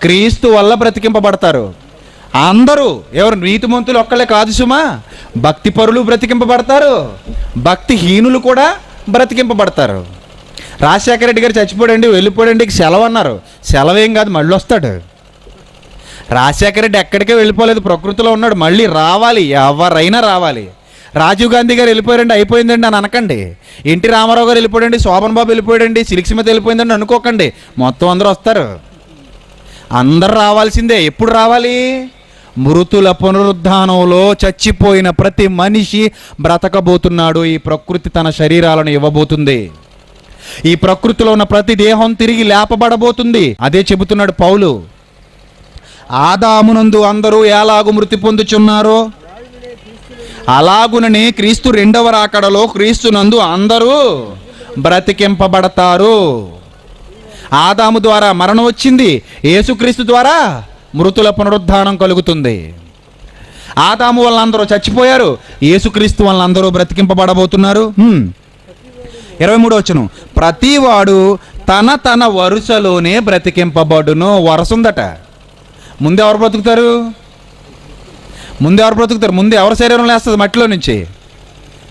క్రీస్తు వల్ల బ్రతికింపబడతారు. అందరూ ఎవరు? నీతిమంతులు ఒక్కళ్ళే కాదు సుమా, భక్తి పరులు బ్రతికింపబడతారు, భక్తిహీనులు కూడా బ్రతికింపబడతారు. రాజశేఖర రెడ్డి గారు చచ్చిపోడండి, వెళ్ళిపోడండి, సెలవు అన్నారు. సెలవేం కాదు, మళ్ళీ వస్తాడు. రాజశేఖర రెడ్డి ఎక్కడికే వెళ్ళిపోలేదు, ప్రకృతిలో ఉన్నాడు, మళ్ళీ రావాలి, ఎవరైనా రావాలి. రాజీవ్ గాంధీ గారు వెళ్ళిపోయారండి, అయిపోయిందండి అని అనకండి. ఎన్టీ రామారావు గారు వెళ్ళిపోయాడండి, శోభన్ బాబు వెళ్ళిపోయాడండి, సిరిక్సిమత వెళ్ళిపోయిందండి అనుకోకండి. మొత్తం అందరూ వస్తారు, అందరు రావాల్సిందే. ఎప్పుడు రావాలి? మృతుల పునరుద్ధానంలో చచ్చిపోయిన ప్రతి మనిషి బ్రతకబోతున్నాడు. ఈ ప్రకృతి తన శరీరాలను ఇవ్వబోతుంది. ఈ ప్రకృతిలో ఉన్న ప్రతి దేహం తిరిగి లేపబడబోతుంది. అదే చెబుతున్నాడు పౌలు. ఆదామునందు అందరూ ఎలాగు మృతి పొందుచున్నారో అలాగుననే క్రీస్తు రెండవ రాకడలో క్రీస్తునందు అందరూ బ్రతికింపబడతారు. ఆదాము ద్వారా మరణం వచ్చింది, యేసుక్రీస్తు ద్వారా మృతుల పునరుద్ధానం కలుగుతుంది. ఆదాము వల్ల అందరూ చచ్చిపోయారు, యేసుక్రీస్తు వల్ల అందరూ బ్రతికింపబడబోతున్నారు. 23వ వచనం. ప్రతివాడు తన తన వరుసలోనే బ్రతికింపబడును. వరుస ఉందట. ముందు ఎవరు బ్రతుకుతారు? ముందు ఎవరి శరీరం లేస్తుంది మట్టిలో నుంచి?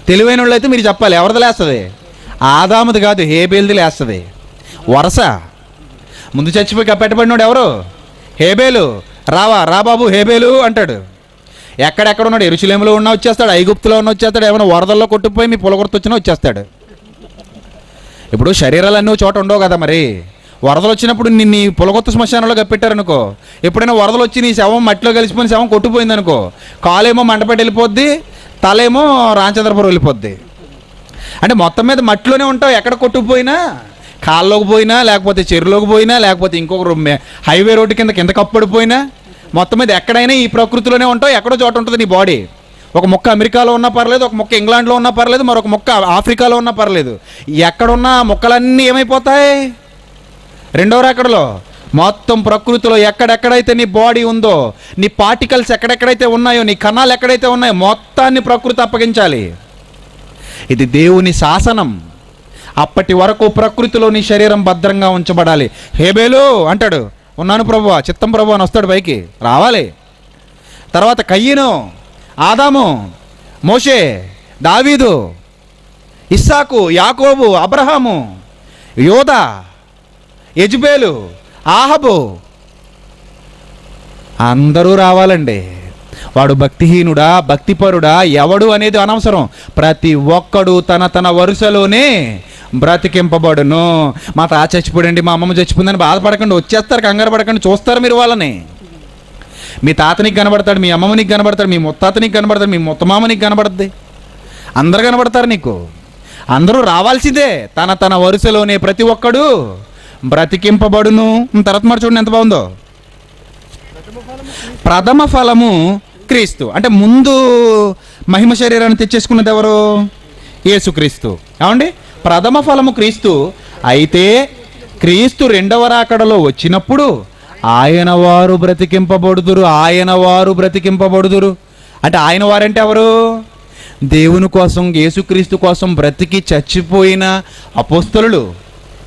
తెలివైన వాళ్ళు అయితే మీరు చెప్పాలి, ఎవరిది లేస్తుంది? ఆదాముది కాదు, హేబేలుది లేస్తుంది. వరస ముందు చచ్చిపోయి కప్పెట్టబడినాడు ఎవరు? హేబేలు. రా బాబు హేబేలు అంటాడు. ఎక్కడెక్కడ ఉన్నాడు? యెరూషలేములో ఉన్నా వచ్చేస్తాడు, ఐగుప్తులో ఉన్న వచ్చేస్తాడు, ఏమైనా వరదల్లో కొట్టుకుపోయి మీ పొలగొర్త వచ్చినా వచ్చేస్తాడు. ఇప్పుడు శరీరాలన్నీ చోట ఉండవు కదా, మరి వరదలు వచ్చినప్పుడు నిన్ను పొలగొత్త శ్మశానంలో కప్పెట్టారనుకో, ఎప్పుడైనా వరదలు వచ్చి నీ శవం మట్టిలో కలిసిపోయిన శవం కొట్టుపోయింది అనుకో, కాలేమో మంటపేట వెళ్ళిపోద్ది, తలేమో రామచంద్రపురం వెళ్ళిపోద్ది. అంటే మొత్తం మీద మట్టిలోనే ఉంటావు. ఎక్కడ కొట్టుకుపోయినా, కాల్లోకి పోయినా, లేకపోతే చెరువులోకి పోయినా, లేకపోతే ఇంకొక హైవే రోడ్డు కింద కప్పడిపోయినా, మొత్తం మీద ఎక్కడైనా ఈ ప్రకృతిలోనే ఉంటావు. ఎక్కడో చోట ఉంటుంది నీ బాడీ. ఒక మొక్క అమెరికాలో ఉన్నా పర్లేదు, ఒక మొక్క ఇంగ్లాండ్లో ఉన్నా పర్లేదు, మరొక మొక్క ఆఫ్రికాలో ఉన్నా పర్లేదు. ఎక్కడున్నా మొక్కలన్నీ ఏమైపోతాయి? రెండవ రాకడలో మొత్తం ప్రకృతిలో ఎక్కడెక్కడైతే నీ బాడీ ఉందో, నీ పార్టికల్స్ ఎక్కడెక్కడైతే ఉన్నాయో, నీ కణాలు ఎక్కడైతే ఉన్నాయో మొత్తాన్ని ప్రకృతి అప్పగించాలి. ఇది దేవుని శాసనం. అప్పటి వరకు ప్రకృతిలో నీ శరీరం భద్రంగా ఉంచబడాలి. హేబేలు అంటాడు, ఉన్నాను ప్రభువా, చిత్తం ప్రభు అని వస్తాడు పైకి, రావాలి. తర్వాత కయ్యను, ఆదాము, మోషే, దావీదు, ఇస్సాకు, యాకోబు, అబ్రహాము, యోధా, యెజబేలు, ఆహబు, అందరూ రావాలండి. వాడు భక్తిహీనుడా భక్తిపరుడా ఎవడు అనేది అనవసరం. ప్రతి ఒక్కడు తన తన వరుసలోనే బ్రతికింపబడును. మా తాత చచ్చిపోడండి, మా అమ్మమ్మ చచ్చిపోయిందని బాధపడకండి, వచ్చేస్తారు, కంగారు పడకండి, చూస్తారు మీరు వాళ్ళని. మీ తాత నీకు కనబడతాడు, మీ అమ్మమ్మ నీకు కనబడతాడు, మీ ముత్తాత నీకు కనబడతాడు, మీ ముత్తమామ నీకు కనబడుద్ది, అందరు కనబడతారు నీకు. అందరూ రావాల్సిందే. తన తన వరుసలోనే ప్రతి ఒక్కడు బ్రతికింపబడును. తర్వాత మరి చూడండి ఎంత బాగుందో. ప్రథమ ఫలము క్రీస్తు. అంటే ముందు మహిమ శరీరాన్ని తెచ్చేసుకున్నది ఎవరు? యేసుక్రీస్తు. ఏమండి? ప్రథమ ఫలము క్రీస్తు. అయితే క్రీస్తు రెండవ రాకడలో వచ్చినప్పుడు ఆయన వారు బ్రతికింపబడుదురు. ఆయన వారు బ్రతికింపబడుదురు అంటే ఆయన వారంటే ఎవరు? దేవుని కోసం, యేసుక్రీస్తు కోసం బ్రతికి చచ్చిపోయిన అపోస్తలులు.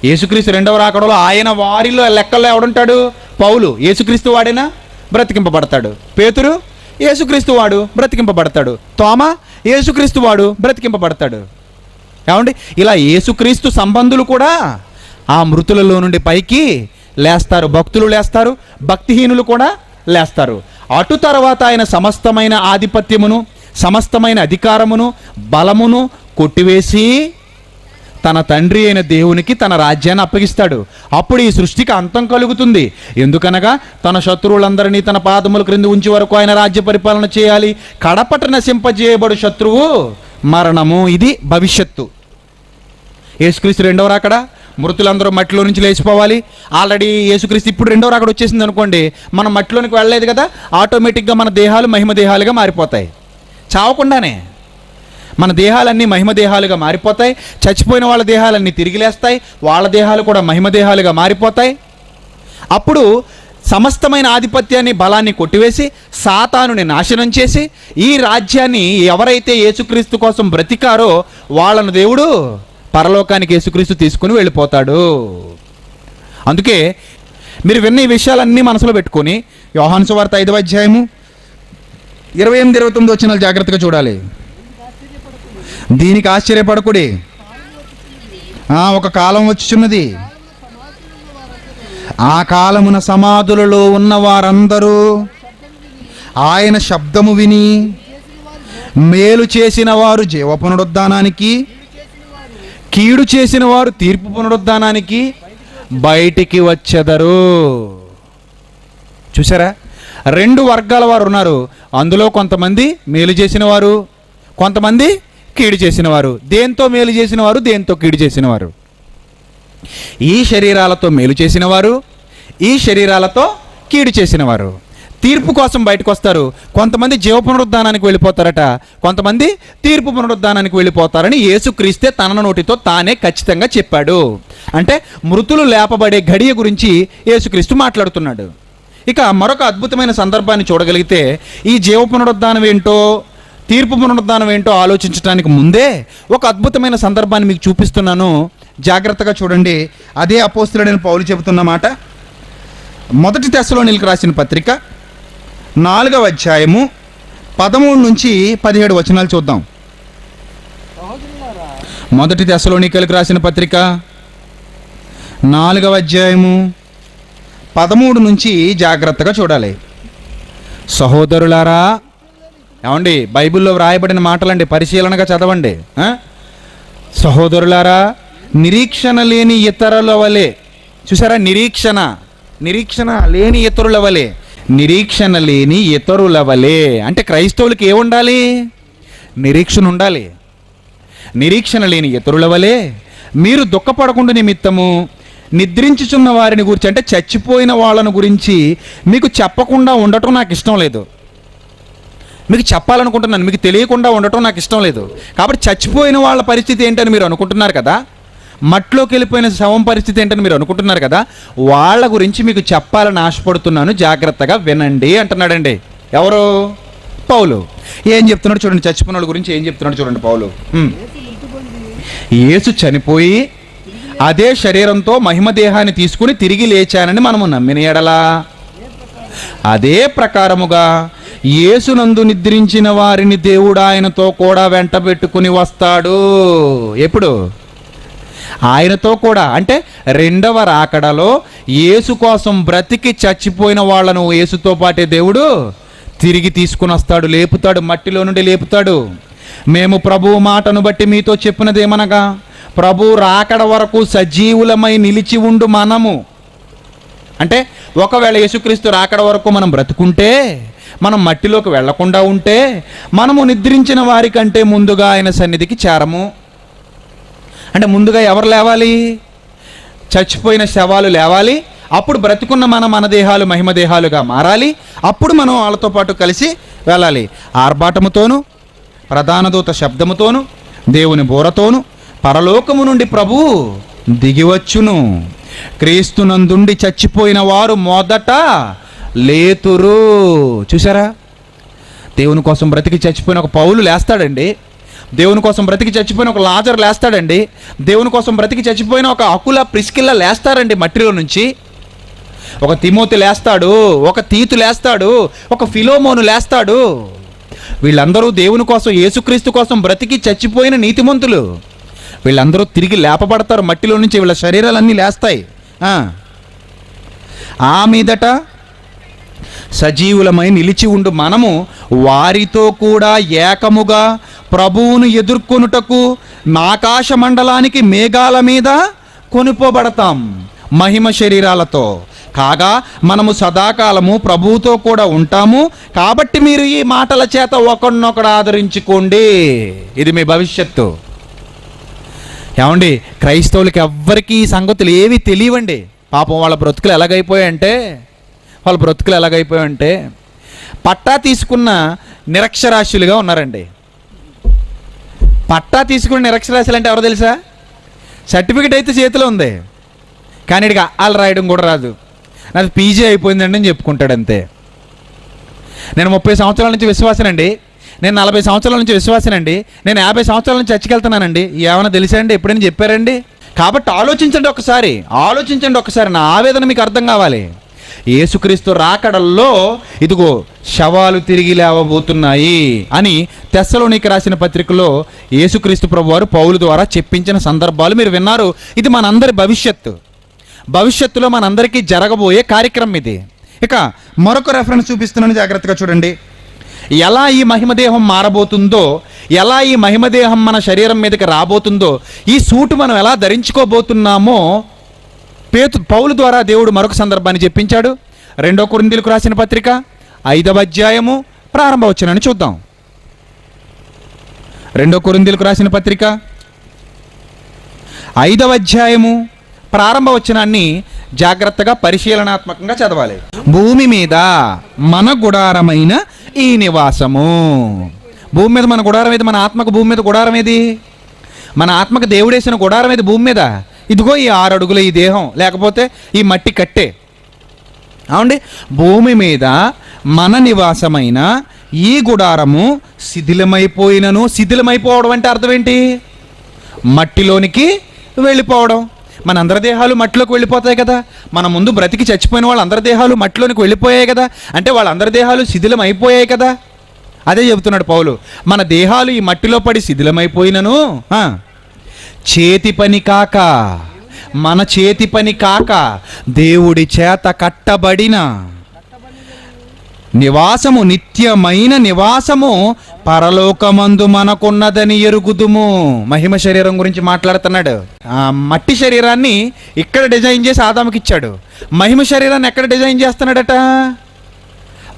యేసుక్రీస్తు రెండవ రాకడలో ఆయన వారిలో లెక్కల్లో ఎవడుంటాడు? పౌలు యేసుక్రీస్తు వాడేనా? బ్రతికింపబడతాడు. పేతురు యేసుక్రీస్తు వాడు, బ్రతికింపబడతాడు. తోమా యేసుక్రీస్తు వాడు, బ్రతికింపబడతాడు. ఏమండి? ఇలా యేసుక్రీస్తు సంబంధులు కూడా ఆ మృతులలో నుండి పైకి లేస్తారు. భక్తులు లేస్తారు, భక్తిహీనులు కూడా లేస్తారు. అటు తర్వాత ఆయన సమస్తమైన ఆధిపత్యమును, సమస్తమైన అధికారమును, బలమును కొట్టివేసి తన తండ్రి అయిన దేవునికి తన రాజ్యాన్ని అప్పగిస్తాడు. అప్పుడు ఈ సృష్టికి అంతం కలుగుతుంది. ఎందుకనగా తన శత్రువులందరినీ తన పాదముల క్రింద ఉంచి వరకు ఆయన రాజ్య పరిపాలన చేయాలి. కడపట నశింపజేయబడు శత్రువు మరణము. ఇది భవిష్యత్తు. యేసుక్రీస్తు రెండవ రాకడ, మృతులందరూ మట్టిలో నుంచి లేచిపోవాలి. ఆల్రెడీ యేసుక్రీస్తు ఇప్పుడు రెండవ రాకడ వచ్చేసింది అనుకోండి, మనం మట్టిలోనికి వెళ్ళలేదు కదా, ఆటోమేటిక్గా మన దేహాలు మహిమ దేహాలుగా మారిపోతాయి. చావకుండానే మన దేహాలన్నీ మహిమ దేహాలుగా మారిపోతాయి. చచ్చిపోయిన వాళ్ళ దేహాలన్నీ తిరిగి లేస్తాయి, వాళ్ళ దేహాలు కూడా మహిమ దేహాలుగా మారిపోతాయి. అప్పుడు సమస్తమైన ఆధిపత్యాన్ని, బలాన్ని కొట్టివేసి సాతానుని నాశనం చేసి ఈ రాజ్యాన్ని ఎవరైతే యేసుక్రీస్తు కోసం బ్రతికారో వాళ్ళను దేవుడు పరలోకానికి యేసుక్రీస్తు తీసుకుని వెళ్ళిపోతాడు. అందుకే మీరు విన్న ఈ విషయాలన్నీ మనసులో పెట్టుకొని యోహాను సువార్త 5వ అధ్యాయము 28-29 వచనాలు జాగ్రత్తగా చూడాలి. దీనికి ఆశ్చర్యపడకుడి, ఒక కాలం వచ్చుచున్నది, ఆ కాలమున సమాధులలో ఉన్న వారందరూ ఆయన శబ్దము విని మేలు చేసిన వారు జీవ పునరుద్ధానానికి, కీడు చేసిన వారు తీర్పు పునరుద్ధానానికి బయటికి వచ్చెదరు. చూసారా? 2 వర్గాల వారు ఉన్నారు. అందులో కొంతమంది మేలు చేసిన వారు, కొంతమంది కీడు చేసిన వారు. దేంతో మేలు చేసిన వారు, దేంతో కీడు చేసిన వారు? ఈ శరీరాలతో మేలు చేసిన వారు, ఈ శరీరాలతో కీడు చేసిన వారు తీర్పు కోసం బయటకు వస్తారు. కొంతమంది జీవ పునరుద్ధానానికి వెళ్ళిపోతారట, కొంతమంది తీర్పు పునరుద్ధానానికి వెళ్ళిపోతారని యేసుక్రీస్తే తన నోటితో తానే ఖచ్చితంగా చెప్పాడు. అంటే మృతులు లేపబడే గడియ గురించి యేసుక్రీస్తు మాట్లాడుతున్నాడు. ఇక మరొక అద్భుతమైన సందర్భాన్ని చూడగలిగితే ఈ జీవ పునరుద్ధానం ఏంటో, తీర్పు పునరుద్ధానం ఏంటో ఆలోచించడానికి ముందే ఒక అద్భుతమైన సందర్భాన్ని మీకు చూపిస్తున్నాను. జాగ్రత్తగా చూడండి. అదే అపోస్తలుడైన పౌలు చెబుతున్న మాట. 1 తెస్సలోనీయులకు రాసిన పత్రిక 4వ అధ్యాయము 13-17 వచనాలు చూద్దాం. 1 తెస్సలోనీయులకు రాసిన పత్రిక 4వ అధ్యాయము 13 నుంచి జాగ్రత్తగా చూడాలి. సహోదరులారా, ఏమండి? బైబిల్లో వ్రాయబడిన మాటలండి, పరిశీలనగా చదవండి. సహోదరులారా, నిరీక్షణ లేని ఇతరుల వలె. చూసారా? నిరీక్షణ లేని ఇతరుల వలె, నిరీక్షణ లేని ఇతరుల వలె అంటే క్రైస్తవులకి ఏముండాలి? నిరీక్షణ ఉండాలి. నిరీక్షణ లేని ఇతరుల వలె మీరు దుఃఖపడకుండా నిమిత్తము నిద్రించుచున్న వారిని గురించి, అంటే చచ్చిపోయిన వాళ్ళను గురించి మీకు చెప్పకుండా ఉండటం నాకు ఇష్టం లేదు. మీకు చెప్పాలనుకుంటున్నాను, మీకు తెలియకుండా ఉండటం నాకు ఇష్టం లేదు. కాబట్టి చచ్చిపోయిన వాళ్ళ పరిస్థితి ఏంటని మీరు అనుకుంటున్నారు కదా, మట్టిలోకి వెళ్ళిపోయిన శవం పరిస్థితి ఏంటని మీరు అనుకుంటున్నారు కదా, వాళ్ళ గురించి మీకు చెప్పాలని ఆశపడుతున్నాను, జాగ్రత్తగా వినండి అంటున్నాడండి. ఎవరు? పౌలు. ఏం చెప్తున్నాడు చూడండి, చచ్చిపోయిన వాళ్ళ గురించి ఏం చెప్తున్నాడు చూడండి పౌలు. యేసు చనిపోయి అదే శరీరంతో మహిమ దేహాన్ని తీసుకుని తిరిగి లేచానని మనము నమ్మిన ఎడలా అదే ప్రకారముగా యేసునందు నిద్రించిన వారిని దేవుడు ఆయనతో కూడా వెంట పెట్టుకుని వస్తాడు. ఎప్పుడు? ఆయనతో కూడా, అంటే రెండవ రాకడలో యేసు కోసం బ్రతికి చచ్చిపోయిన వాళ్ళను యేసుతో పాటే దేవుడు తిరిగి తీసుకుని వస్తాడు, లేపుతాడు, మట్టిలో నుండి లేపుతాడు. మేము ప్రభువు మాటను బట్టి మీతో చెప్పినదేమనగా, ప్రభు రాకడ వరకు సజీవులమై నిలిచి ఉండు మనము, అంటే ఒకవేళ యేసుక్రీస్తు రాకడ వరకు మనం బ్రతుకుంటే, మనం మట్టిలోకి వెళ్లకుండా ఉంటే, మనము నిద్రించిన వారి కంటే ముందుగా ఆయన సన్నిధికి చేరము. అంటే ముందుగా ఎవరు లేవాలి? చచ్చిపోయిన శవాలు లేవాలి. అప్పుడు బ్రతుకున్న మన దేహాలు మహిమ దేహాలుగా మారాలి. అప్పుడు మనం వాళ్ళతో పాటు కలిసి వెళ్ళాలి. ఆర్భాటముతోను, ప్రధాన దూత శబ్దముతోను, దేవుని బోరతోను పరలోకము నుండి ప్రభువు దిగివచ్చును. క్రీస్తునందుండి చచ్చిపోయిన వారు మొదట లేతురు. చూసారా? దేవుని కోసం బ్రతికి చచ్చిపోయిన ఒక పౌలు లేస్తాడండి. దేవుని కోసం బ్రతికి చచ్చిపోయిన ఒక లాజరు లేస్తాడండి. దేవుని కోసం బ్రతికి చచ్చిపోయిన ఒక అకుల ప్రిస్కిల్ల లేస్తారండి మట్టిలో నుంచి. ఒక తిమోతి లేస్తాడు, ఒక తీతు లేస్తాడు, ఒక ఫిలోమోను లేస్తాడు. వీళ్ళందరూ దేవుని కోసం, యేసుక్రీస్తు కోసం బ్రతికి చచ్చిపోయిన నీతిమంతులు. వీళ్ళందరూ తిరిగి లేపబడతారు మట్టిలో నుంచి. వీళ్ళ శరీరాలన్నీ లేస్తాయి. ఆ మీదట సజీవులమై నిలిచి ఉండు మనము వారితో కూడా ఏకముగా ప్రభువును ఎదుర్కొనుటకు ఆకాశ మండలానికి మేఘాల మీద కొనుపోబడతాం మహిమ శరీరాలతో. కాగా మనము సదాకాలము ప్రభువుతో కూడా ఉంటాము. కాబట్టి మీరు ఈ మాటల చేత ఒకరినొకడు ఆదరించుకోండి. ఇది మీ భవిష్యత్తు. ఏమండి, క్రైస్తవులకి ఎవ్వరికీ ఈ సంగతులు ఏవి తెలియవండి. పాపం వాళ్ళ బ్రతుకులు ఎలాగైపోయాయంటే పట్టా తీసుకున్న నిరక్షరాస్యులుగా ఉన్నారండి. పట్టా తీసుకున్న నిరక్షరాస్యులు అంటే ఎవరో తెలుసా? సర్టిఫికెట్ అయితే చేతిలో ఉంది, కానీ ఇక అల్లు రాయడం కూడా రాదు. నాది పీజీ అయిపోయిందండి అని చెప్పుకుంటాడు అంతే. నేను 30 సంవత్సరాల నుంచి విశ్వాసనండి, నేను 40 సంవత్సరాల నుంచి విశ్వాసనండి, నేను 50 సంవత్సరాల నుంచి చర్చికెళ్తున్నానండి. ఏమైనా తెలుసా అండి? ఎప్పుడైనా చెప్పారండి? కాబట్టి ఆలోచించండి ఒకసారి. నా ఆవేదన మీకు అర్థం కావాలి. యేసుక్రీస్తు రాకడల్లో ఇదిగో శవాలు తిరిగి లేవబోతున్నాయి అని తెస్సలోనికి రాసిన పత్రికలో యేసుక్రీస్తు ప్రభువారు పౌలు ద్వారా చెప్పించిన సందర్భాలు మీరు విన్నారు. ఇది మనందరి భవిష్యత్తులో మనందరికీ జరగబోయే కార్యక్రమం ఇది. ఇక మరొక రెఫరెన్స్ చూపిస్తున్నాను, జాగ్రత్తగా చూడండి. ఎలా ఈ మహిమదేహం మారబోతుందో, ఎలా ఈ మహిమదేహం మన శరీరం మీదకి రాబోతుందో, ఈ సూటు మనం ఎలా ధరించుకోబోతున్నామో పౌలు ద్వారా దేవుడు మరొక సందర్భాన్ని చెప్పించాడు. 2 కొరింథీయులకు రాసిన పత్రిక 5వ అధ్యాయము ప్రారంభ వచనాన్ని చూద్దాం. 2 కొరింథీయులకు రాసిన పత్రిక 5వ అధ్యాయము ప్రారంభ వచనాన్ని జాగ్రత్తగా పరిశీలనాత్మకంగా చదవాలి. భూమి మీద మన గుడారమైన ఈ నివాసము. భూమి మీద మన గుడారం ఏది? మన ఆత్మకు భూమి మీద గుడారం ఏది? మన ఆత్మకు దేవుడేసిన గుడారం ఏది భూమి మీద? ఇదిగో ఈ 6 అడుగుల ఈ దేహం, లేకపోతే ఈ మట్టి కట్టే. అవునండి, భూమి మీద మన నివాసమైన ఈ గుడారము శిథిలమైపోవడం అంటే అర్థం ఏంటి? మట్టిలోనికి వెళ్ళిపోవడం. మనందరి దేహాలు మట్టిలోకి వెళ్ళిపోతాయి కదా. మన ముందు బ్రతికి చచ్చిపోయిన వాళ్ళందరి దేహాలు మట్టిలోనికి వెళ్ళిపోయాయి కదా. అంటే వాళ్ళందరి దేహాలు శిథిలం అయిపోయాయి కదా. అదే చెబుతున్నాడు పౌలు. మన దేహాలు ఈ మట్టిలో పడి శిథిలమైపోయినను మన చేతి పని కాక దేవుడి చేత కట్టబడిన నివాసము, నిత్యమైన నివాసము పరలోకమందు మనకున్నదని ఎరుగుదుము. మహిమ శరీరం గురించి మాట్లాడుతున్నాడు. మట్టి శరీరాన్ని ఇక్కడ డిజైన్ చేసి ఆదాముకి ఇచ్చాడు. మహిమ శరీరాన్ని ఎక్కడ డిజైన్ చేస్తున్నాడట?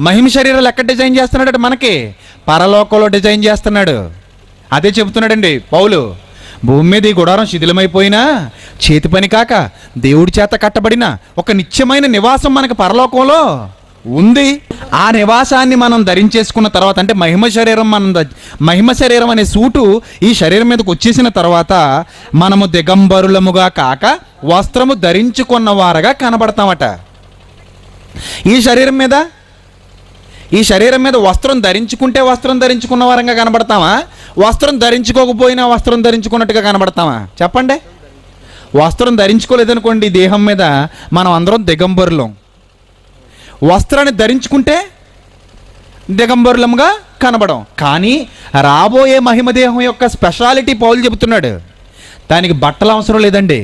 మహిమ శరీరాలు ఎక్కడ డిజైన్ చేస్తున్నాడట? మనకి పరలోకంలో డిజైన్ చేస్తున్నాడు. అదే చెబుతున్నాడండి పౌలు. భూమి మీద ఈ గుడారం శిథిలమైపోయినా చేతి పని కాక దేవుడి చేత కట్టబడిన ఒక నిత్యమైన నివాసం మనకి పరలోకంలో ఉంది. ఆ నివాసాన్ని మనం ధరించేసుకున్న తర్వాత, అంటే మహిమ శరీరం అనే సూటు ఈ శరీరం మీదకి వచ్చేసిన తర్వాత మనము దిగంబరులముగా కాక వస్త్రము ధరించుకున్న వారుగా కనబడతామట. ఈ శరీరం మీద వస్త్రం ధరించుకుంటే వస్త్రం ధరించుకున్న వారంగా కనబడతామా? వస్త్రం ధరించుకోకపోయినా వస్త్రం ధరించుకున్నట్టుగా కనబడతామా? చెప్పండి. వస్త్రం ధరించుకోలేదనుకోండి దేహం మీద, మనం అందరం దిగంబరులం. వస్త్రాన్ని ధరించుకుంటే దిగంబరులంగా కనబడం. కానీ రాబోయే మహిమదేహం యొక్క స్పెషాలిటీ పౌలు చెబుతున్నాడు. దానికి బట్టలు అవసరం లేదండి.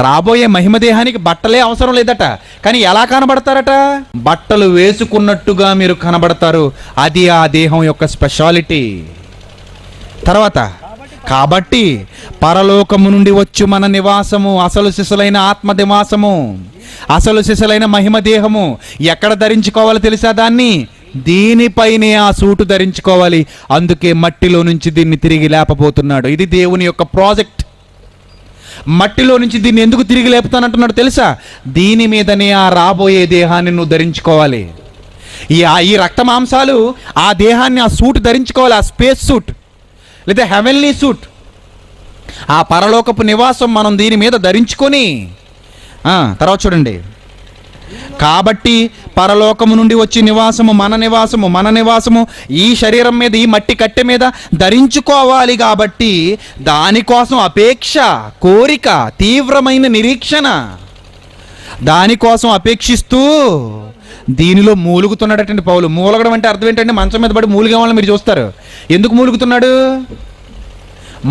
రాబోయే మహిమదేహానికి బట్టలే అవసరం లేదట. కానీ ఎలా కనబడతారట? బట్టలు వేసుకున్నట్టుగా మీరు కనబడతారు. అది ఆ దేహం యొక్క స్పెషాలిటీ. తర్వాత, కాబట్టి పరలోకము నుండి వచ్చు మన నివాసము, అసలు సిసలైన ఆత్మ నివాసము, అసలు సిసలైన మహిమదేహము ఎక్కడ ధరించుకోవాలో తెలుసా? దాన్ని దీనిపైనే ఆ సూటు ధరించుకోవాలి. అందుకే మట్టిలో నుంచి దీన్ని తిరిగి లేపబోతున్నాడు. ఇది దేవుని యొక్క ప్రాజెక్ట్. మట్టిలో నుంచి దీన్ని ఎందుకు తిరిగి లేపుతానంటున్నాడు తెలుసా? దీని మీదనే ఆ రాబోయే దేహాన్ని నువ్వు ధరించుకోవాలి. ఈ రక్త మాంసాలు ఆ దేహాన్ని, ఆ సూట్ ధరించుకోవాలి. ఆ స్పేస్ సూట్ లేదా హెవెన్లీ సూట్, ఆ పరలోకపు నివాసం మనం దీని మీద ధరించుకొని. తర్వాత చూడండి, కాబట్టి పరలోకము నుండి వచ్చి నివాసము మన నివాసము ఈ శరీరం మీద, ఈ మట్టి కట్టె మీద ధరించుకోవాలి. కాబట్టి దానికోసం అపేక్ష, కోరిక, తీవ్రమైన నిరీక్షణ, దానికోసం అపేక్షిస్తూ దీనిలో మూలుగుతున్నాడటండి పౌలు. మూలగడం అంటే అర్థం ఏంటంటే మంచం మీద పడి మూలిగే వాళ్ళని మీరు చూస్తారు. ఎందుకు మూలుగుతున్నాడు?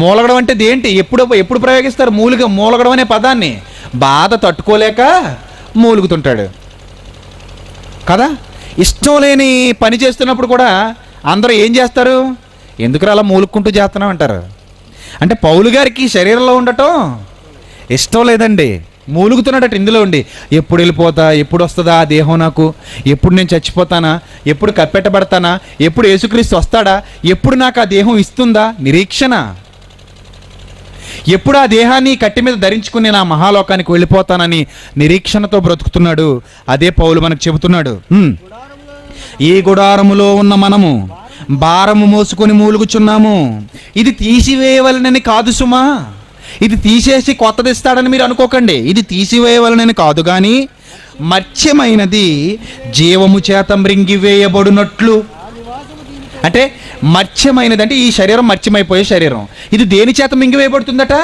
మూలగడం అంటే దేంటి? ఎప్పుడు ప్రయోగిస్తారు మూలగడం అనే పదాన్ని? బాధ తట్టుకోలేక మూలుగుతుంటాడు కదా. ఇష్టం లేని పని చేస్తున్నప్పుడు కూడా అందరూ ఏం చేస్తారు? ఎందుకు అలా మూలుక్కుంటూ చేస్తున్నాం అంటారు. అంటే పౌలు గారికి శరీరంలో ఉండటం ఇష్టం లేదండి, మూలుగుతున్నాడట ఇందులో ఉండి. ఎప్పుడు వెళ్ళిపోతా, ఎప్పుడు వస్తుందా ఆ దేహం నాకు, ఎప్పుడు నేను చచ్చిపోతానా, ఎప్పుడు కప్పెట్టబడతానా, ఎప్పుడు యేసుక్రీస్తు వస్తాడా, ఎప్పుడు నాకు ఆ దేహం ఇస్తుందా, నిరీక్షణ. ఎప్పుడు ఆ దేహాన్ని కట్టి మీద ధరించుకుని నా మహాలోకానికి వెళ్ళిపోతానని నిరీక్షణతో బ్రతుకుతున్నాడు. అదే పౌలు మనకు చెబుతున్నాడు. ఈ గుడారములో ఉన్న మనము భారము మోసుకొని మూలుగుచున్నాము. ఇది తీసివేయవలనని కాదు సుమా, ఇది తీసేసి కొత్తది ఇస్తాడని మీరు అనుకోకండి. ఇది తీసివేయవలనని కాదు, కానీ మత్స్యమైనది జీవము చేత మృంగివేయబడినట్లు. అంటే మత్స్యమైనది అంటే ఈ శరీరం మత్స్యమైపోయే శరీరం. ఇది దేని చేత మింగివేయబడుతుందట?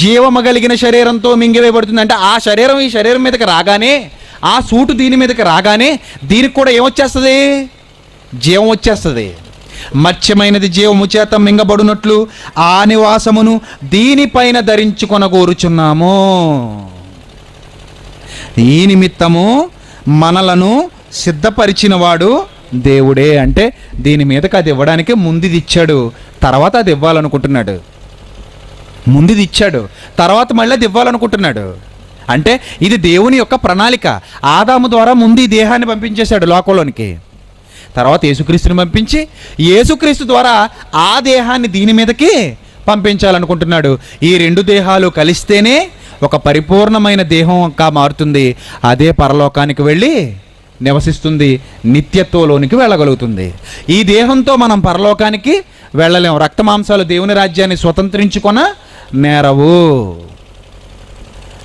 జీవము కలిగిన శరీరంతో మింగివేయబడుతుంది. అంటే ఆ శరీరం ఈ శరీరం మీదకి రాగానే, ఆ సూటు దీని మీదకి రాగానే దీనికి కూడా ఏమొచ్చేస్తుంది? జీవం వచ్చేస్తుంది. మత్స్యమైనది జీవము చేత మింగబడినట్లు ఆ నివాసమును దీనిపైన ధరించుకొనగోరుచున్నాము. ఈ నిమిత్తము మనలను సిద్ధపరిచినవాడు దేవుడే. అంటే దీని మీదకి అది ఇవ్వడానికి ముందుది ఇచ్చాడు, తర్వాత అది ఇవ్వాలనుకుంటున్నాడు. ముందుది ఇచ్చాడు, తర్వాత మళ్ళీ అది ఇవ్వాలనుకుంటున్నాడు. అంటే ఇది దేవుని యొక్క ప్రణాళిక. ఆదాము ద్వారా ముందు ఈ దేహాన్ని పంపించేశాడు లోకంలోనికి, తర్వాత యేసుక్రీస్తుని పంపించి యేసుక్రీస్తు ద్వారా ఆ దేహాన్ని దీని మీదకి పంపించాలనుకుంటున్నాడు. ఈ రెండు దేహాలు కలిస్తేనే ఒక పరిపూర్ణమైన దేహంగా మారుతుంది. అదే పరలోకానికి వెళ్ళి నివసిస్తుంది, నిత్యత్వంలోనికి వెళ్ళగలుగుతుంది. ఈ దేహంతో మనం పరలోకానికి వెళ్ళలేము. రక్తమాంసాలు దేవుని రాజ్యాన్ని స్వతంత్రించుకొన నేరవు.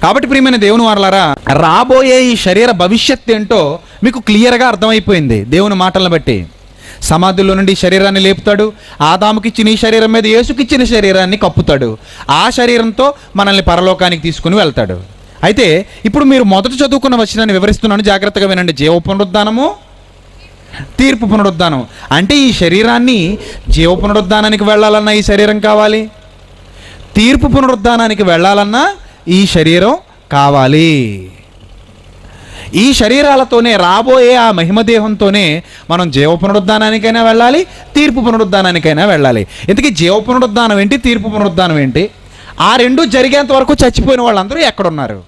కాబట్టి ప్రియమైన దేవుని వారలారా, రాబోయే ఈ శరీర భవిష్యత్తు ఏంటో మీకు క్లియర్గా అర్థమైపోయింది దేవుని మాటలను బట్టి. సమాధుల్లో నుండి శరీరాన్ని లేపుతాడు, ఆదాముకిచ్చిన ఈ శరీరం మీద యేసుకిచ్చిన శరీరాన్ని కప్పుతాడు. ఆ శరీరంతో మనల్ని పరలోకానికి తీసుకుని వెళ్తాడు. అయితే ఇప్పుడు మీరు మొదట చదువుకున్న వచనాన్ని వివరిస్తున్నాను, జాగ్రత్తగా వినండి. జీవ పునరుద్ధానము, తీర్పు పునరుద్ధానం. అంటే ఈ శరీరాన్ని జీవ పునరుద్ధానానికి వెళ్ళాలన్నా ఈ శరీరం కావాలి, తీర్పు పునరుద్ధానానికి వెళ్ళాలన్నా ఈ శరీరం కావాలి. ఈ శరీరాలతోనే, రాబోయే ఆ మహిమదేహంతోనే మనం జీవ పునరుద్ధానానికైనా వెళ్ళాలి, తీర్పు పునరుద్ధానానికైనా వెళ్ళాలి. ఇంతకీ జీవ పునరుద్ధానం ఏంటి, తీర్పు పునరుద్ధానం ఏంటి? ఆ రెండు జరిగేంత వరకు చచ్చిపోయిన వాళ్ళందరూ ఎక్కడున్నారు?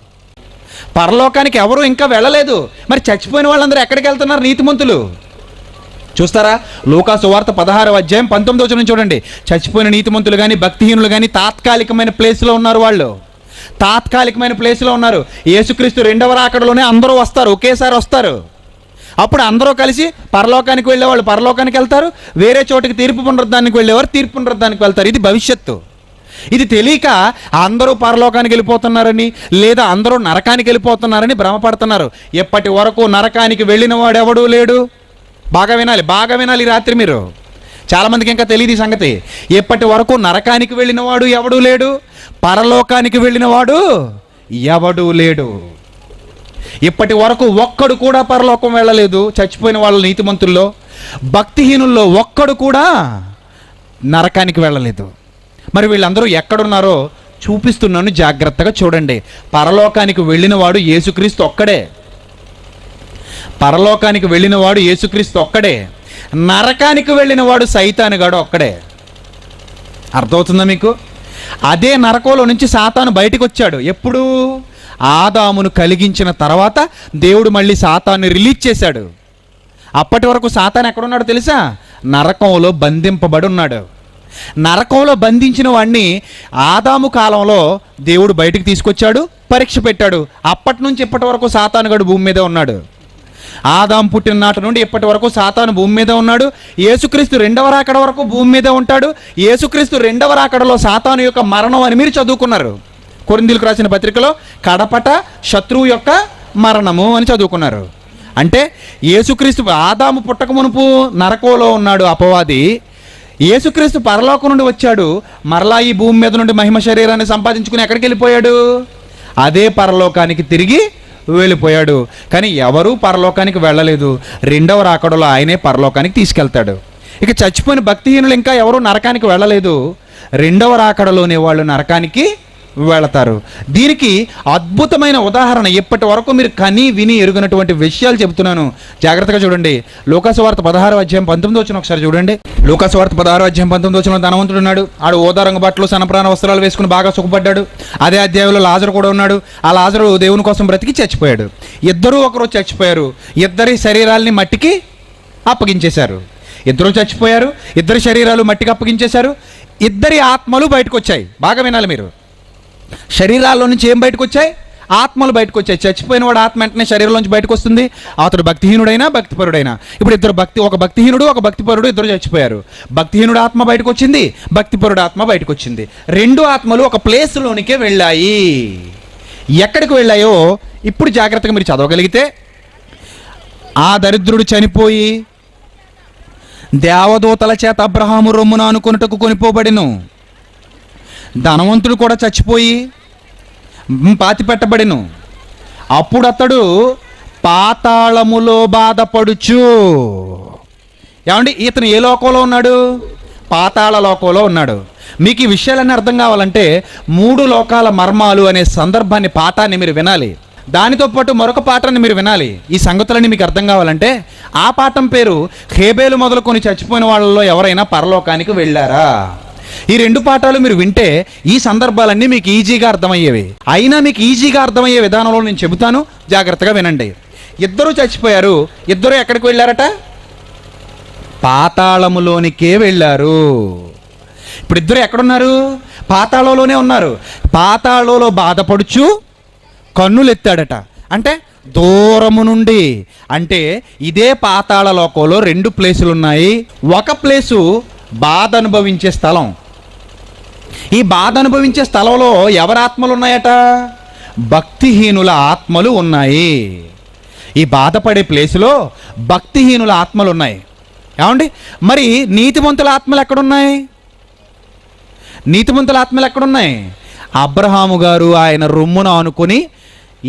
పరలోకానికి ఎవరు ఇంకా వెళ్ళలేదు. మరి చచ్చిపోయిన వాళ్ళందరూ ఎక్కడికి వెళ్తున్నారు? నీతిమంతులు. చూస్తారా, లూకా సువార్త 16వ అధ్యాయం 19వ వచనం చూడండి. చచ్చిపోయిన నీతిమంతులు కానీ భక్తిహీనులు కానీ తాత్కాలికమైన ప్లేస్లో ఉన్నారు. వాళ్ళు తాత్కాలికమైన ప్లేస్లో ఉన్నారు. యేసుక్రీస్తు రెండవ రాకడలోనే అందరూ వస్తారు, ఒకేసారి వస్తారు. అప్పుడు అందరూ కలిసి పరలోకానికి వెళ్ళేవాళ్ళు పరలోకానికి వెళ్తారు, వేరే చోటికి తీర్పు పునరుద్ధానికి వెళ్ళేవారు తీర్పు పునరుద్ధానికి వెళ్తారు. ఇది భవిష్యత్తు. ఇది తెలియక అందరూ పరలోకానికి వెళ్ళిపోతున్నారని లేదా అందరూ నరకానికి వెళ్ళిపోతున్నారని భ్రమపడుతున్నారు. ఎప్పటి వరకు నరకానికి వెళ్ళిన వాడు ఎవడూ లేడు. బాగా వినాలి, బాగా వినాలి. రాత్రి మీరు చాలామందికి ఇంకా తెలియదు ఈ సంగతి. ఇప్పటి వరకు నరకానికి వెళ్ళినవాడు ఎవడూ లేడు, పరలోకానికి వెళ్ళినవాడు ఎవడూ లేడు. ఇప్పటి వరకు ఒక్కడు కూడా పరలోకం వెళ్ళలేదు. చచ్చిపోయిన వాళ్ళ నీతిమంతుల్లో, భక్తిహీనుల్లో ఒక్కడు కూడా నరకానికి వెళ్ళలేదు. మరి వీళ్ళందరూ ఎక్కడున్నారో చూపిస్తున్నాను, జాగ్రత్తగా చూడండి. పరలోకానికి వెళ్ళినవాడు యేసుక్రీస్తు ఒక్కడే. పరలోకానికి వెళ్ళినవాడు యేసుక్రీస్తు ఒక్కడే. నరకానికి వెళ్ళినవాడు సైతానుగాడు ఒక్కడే. అర్థమవుతుందా మీకు? అదే నరకంలో నుంచి సాతాను బయటకు వచ్చాడు. ఎప్పుడు? ఆదామును కలిగించిన తర్వాత దేవుడు మళ్ళీ సాతాన్ని రిలీజ్ చేశాడు. అప్పటి వరకు సాతాను ఎక్కడున్నాడో తెలుసా? నరకంలో బంధింపబడి ఉన్నాడు. నరకంలో బంధించిన వాడిని ఆదాము కాలంలో దేవుడు బయటికి తీసుకొచ్చాడు, పరీక్ష పెట్టాడు. అప్పటి నుంచి ఇప్పటి వరకు సాతానుగాడు భూమి మీదే ఉన్నాడు. ఆదాము పుట్టిన నాటి నుండి ఇప్పటి వరకు సాతాను భూమి మీద ఉన్నాడు. యేసుక్రీస్తు రెండవ రాకడ వరకు భూమి మీదే ఉంటాడు. యేసుక్రీస్తు రెండవ రాకడలో సాతాను యొక్క మరణం అని మీరు చదువుకున్నారు. కొరింథీయులకు రాసిన పత్రికలో కడపట శత్రువు యొక్క మరణము అని చదువుకున్నారు. అంటే యేసుక్రీస్తు ఆదాము పుట్టక మునుపు నరకంలో ఉన్నాడు అపవాది. యేసుక్రీస్తు పరలోకం నుండి వచ్చాడు, మరలా ఈ భూమి మీద నుండి మహిమ శరీరాన్ని సంపాదించుకుని ఎక్కడికి వెళ్ళిపోయాడు? అదే పరలోకానికి తిరిగి వెళ్ళిపోయాడు. కానీ ఎవరూ పరలోకానికి వెళ్ళలేదు. రెండవ రాకడలో ఆయనే పరలోకానికి తీసుకెళ్తాడు. ఇక చచ్చిపోయిన భక్తిహీనులు ఇంకా ఎవరూ నరకానికి వెళ్ళలేదు. రెండవ రాకడలోనే వాళ్ళు నరకానికి వెళతారు. దీనికి అద్భుతమైన ఉదాహరణ, ఇప్పటి వరకు మీరు కని విని ఎరుగినటువంటి విషయాలు చెబుతున్నాను, జాగ్రత్తగా చూడండి. లూకాసు వార్త 16:19 ఒకసారి చూడండి. లూకాసు వార్త 16:19 ధనవంతుడు ఉన్నాడు. ఆడు ఓదా రంగు బట్టలు సన్నప్రాణ వస్త్రాలు వేసుకుని బాగా సుఖపడ్డాడు. అదే అధ్యాయంలో లాజరు కూడా ఉన్నాడు. ఆ లాజరు దేవుని కోసం బ్రతికి చచ్చిపోయాడు. ఇద్దరూ ఒకరోజు చచ్చిపోయారు. ఇద్దరి శరీరాల్ని మట్టికి అప్పగించేశారు. ఇద్దరు చచ్చిపోయారు, ఇద్దరి శరీరాలు మట్టికి అప్పగించేశారు. ఇద్దరి ఆత్మలు బయటకు వచ్చాయి. బాగా వినాలి మీరు. శరీరాల్లో నుంచి ఏం బయటకు వచ్చాయి? ఆత్మలు బయటకు వచ్చాయి. చచ్చిపోయిన వాడు ఆత్మ వెంటనే శరీరంలోంచి బయటకు వస్తుంది. అతడు భక్తిహీనుడైనా భక్తిపరుడైనా. ఇప్పుడు ఇద్దరు ఒక భక్తిహీనుడు ఒక భక్తిపరుడు ఇద్దరు చచ్చిపోయారు. భక్తిహీనుడు ఆత్మ బయటకు వచ్చింది, భక్తిపరుడు ఆత్మ బయటకు వచ్చింది. రెండు ఆత్మలు ఒక ప్లేస్లోనికే వెళ్ళాయి. ఎక్కడికి వెళ్ళాయో ఇప్పుడు జాగ్రత్తగా మీరు చదవగలిగితే, ఆ దరిద్రుడు చనిపోయి దేవదూతల చేత అబ్రహాము రొమ్మున అనుకొనుటకు కొనిపోబడిను. ధనవంతుడు కూడా చచ్చిపోయి పాతి పెట్టబడిను. అప్పుడు అతడు పాతాళములో బాధపడుచు. ఏమండి, ఇతను ఏ లోకంలో ఉన్నాడు? పాతాళ లోకంలో ఉన్నాడు. మీకు ఈ విషయాలన్నీ అర్థం కావాలంటే 3 లోకాల మర్మాలు అనే సందర్భాన్ని, పాఠాన్ని మీరు వినాలి. దానితో పాటు మరొక పాఠాన్ని మీరు వినాలి. ఈ సంగతులన్నీ మీకు అర్థం కావాలంటే ఆ పాఠం పేరు హేబేలు మొదలుకొని చచ్చిపోయిన వాళ్ళలో ఎవరైనా పరలోకానికి వెళ్ళారా? ఈ 2 పాఠాలు మీరు వింటే ఈ సందర్భాలన్నీ మీకు ఈజీగా అర్థమయ్యేవి. అయినా మీకు ఈజీగా అర్థమయ్యే విధానంలో నేను చెబుతాను, జాగ్రత్తగా వినండి. ఇద్దరు చచ్చిపోయారు. ఇద్దరు ఎక్కడికి వెళ్ళారట? పాతాళములోనికే వెళ్ళారు. ఇప్పుడు ఇద్దరు ఎక్కడున్నారు? పాతాళంలోనే ఉన్నారు. పాతాళంలో బాధపడుచు కన్నులు ఎత్తాడట. అంటే దూరము నుండి. అంటే ఇదే పాతాళ లోకంలో 2 ప్లేసులు ఉన్నాయి. ఒక ప్లేసు బాధ అనుభవించే స్థలం. ఈ బాధ అనుభవించే స్థలంలో ఎవరి ఆత్మలు ఉన్నాయట? భక్తిహీనుల ఆత్మలు ఉన్నాయి. ఈ బాధపడే ప్లేసులో భక్తిహీనుల ఆత్మలు ఉన్నాయి. ఏమండి, మరి నీతిమంతుల ఆత్మలు ఎక్కడున్నాయి? నీతిమంతుల ఆత్మలు ఎక్కడున్నాయి? అబ్రహాము గారు ఆయన రొమ్మున అనుకుని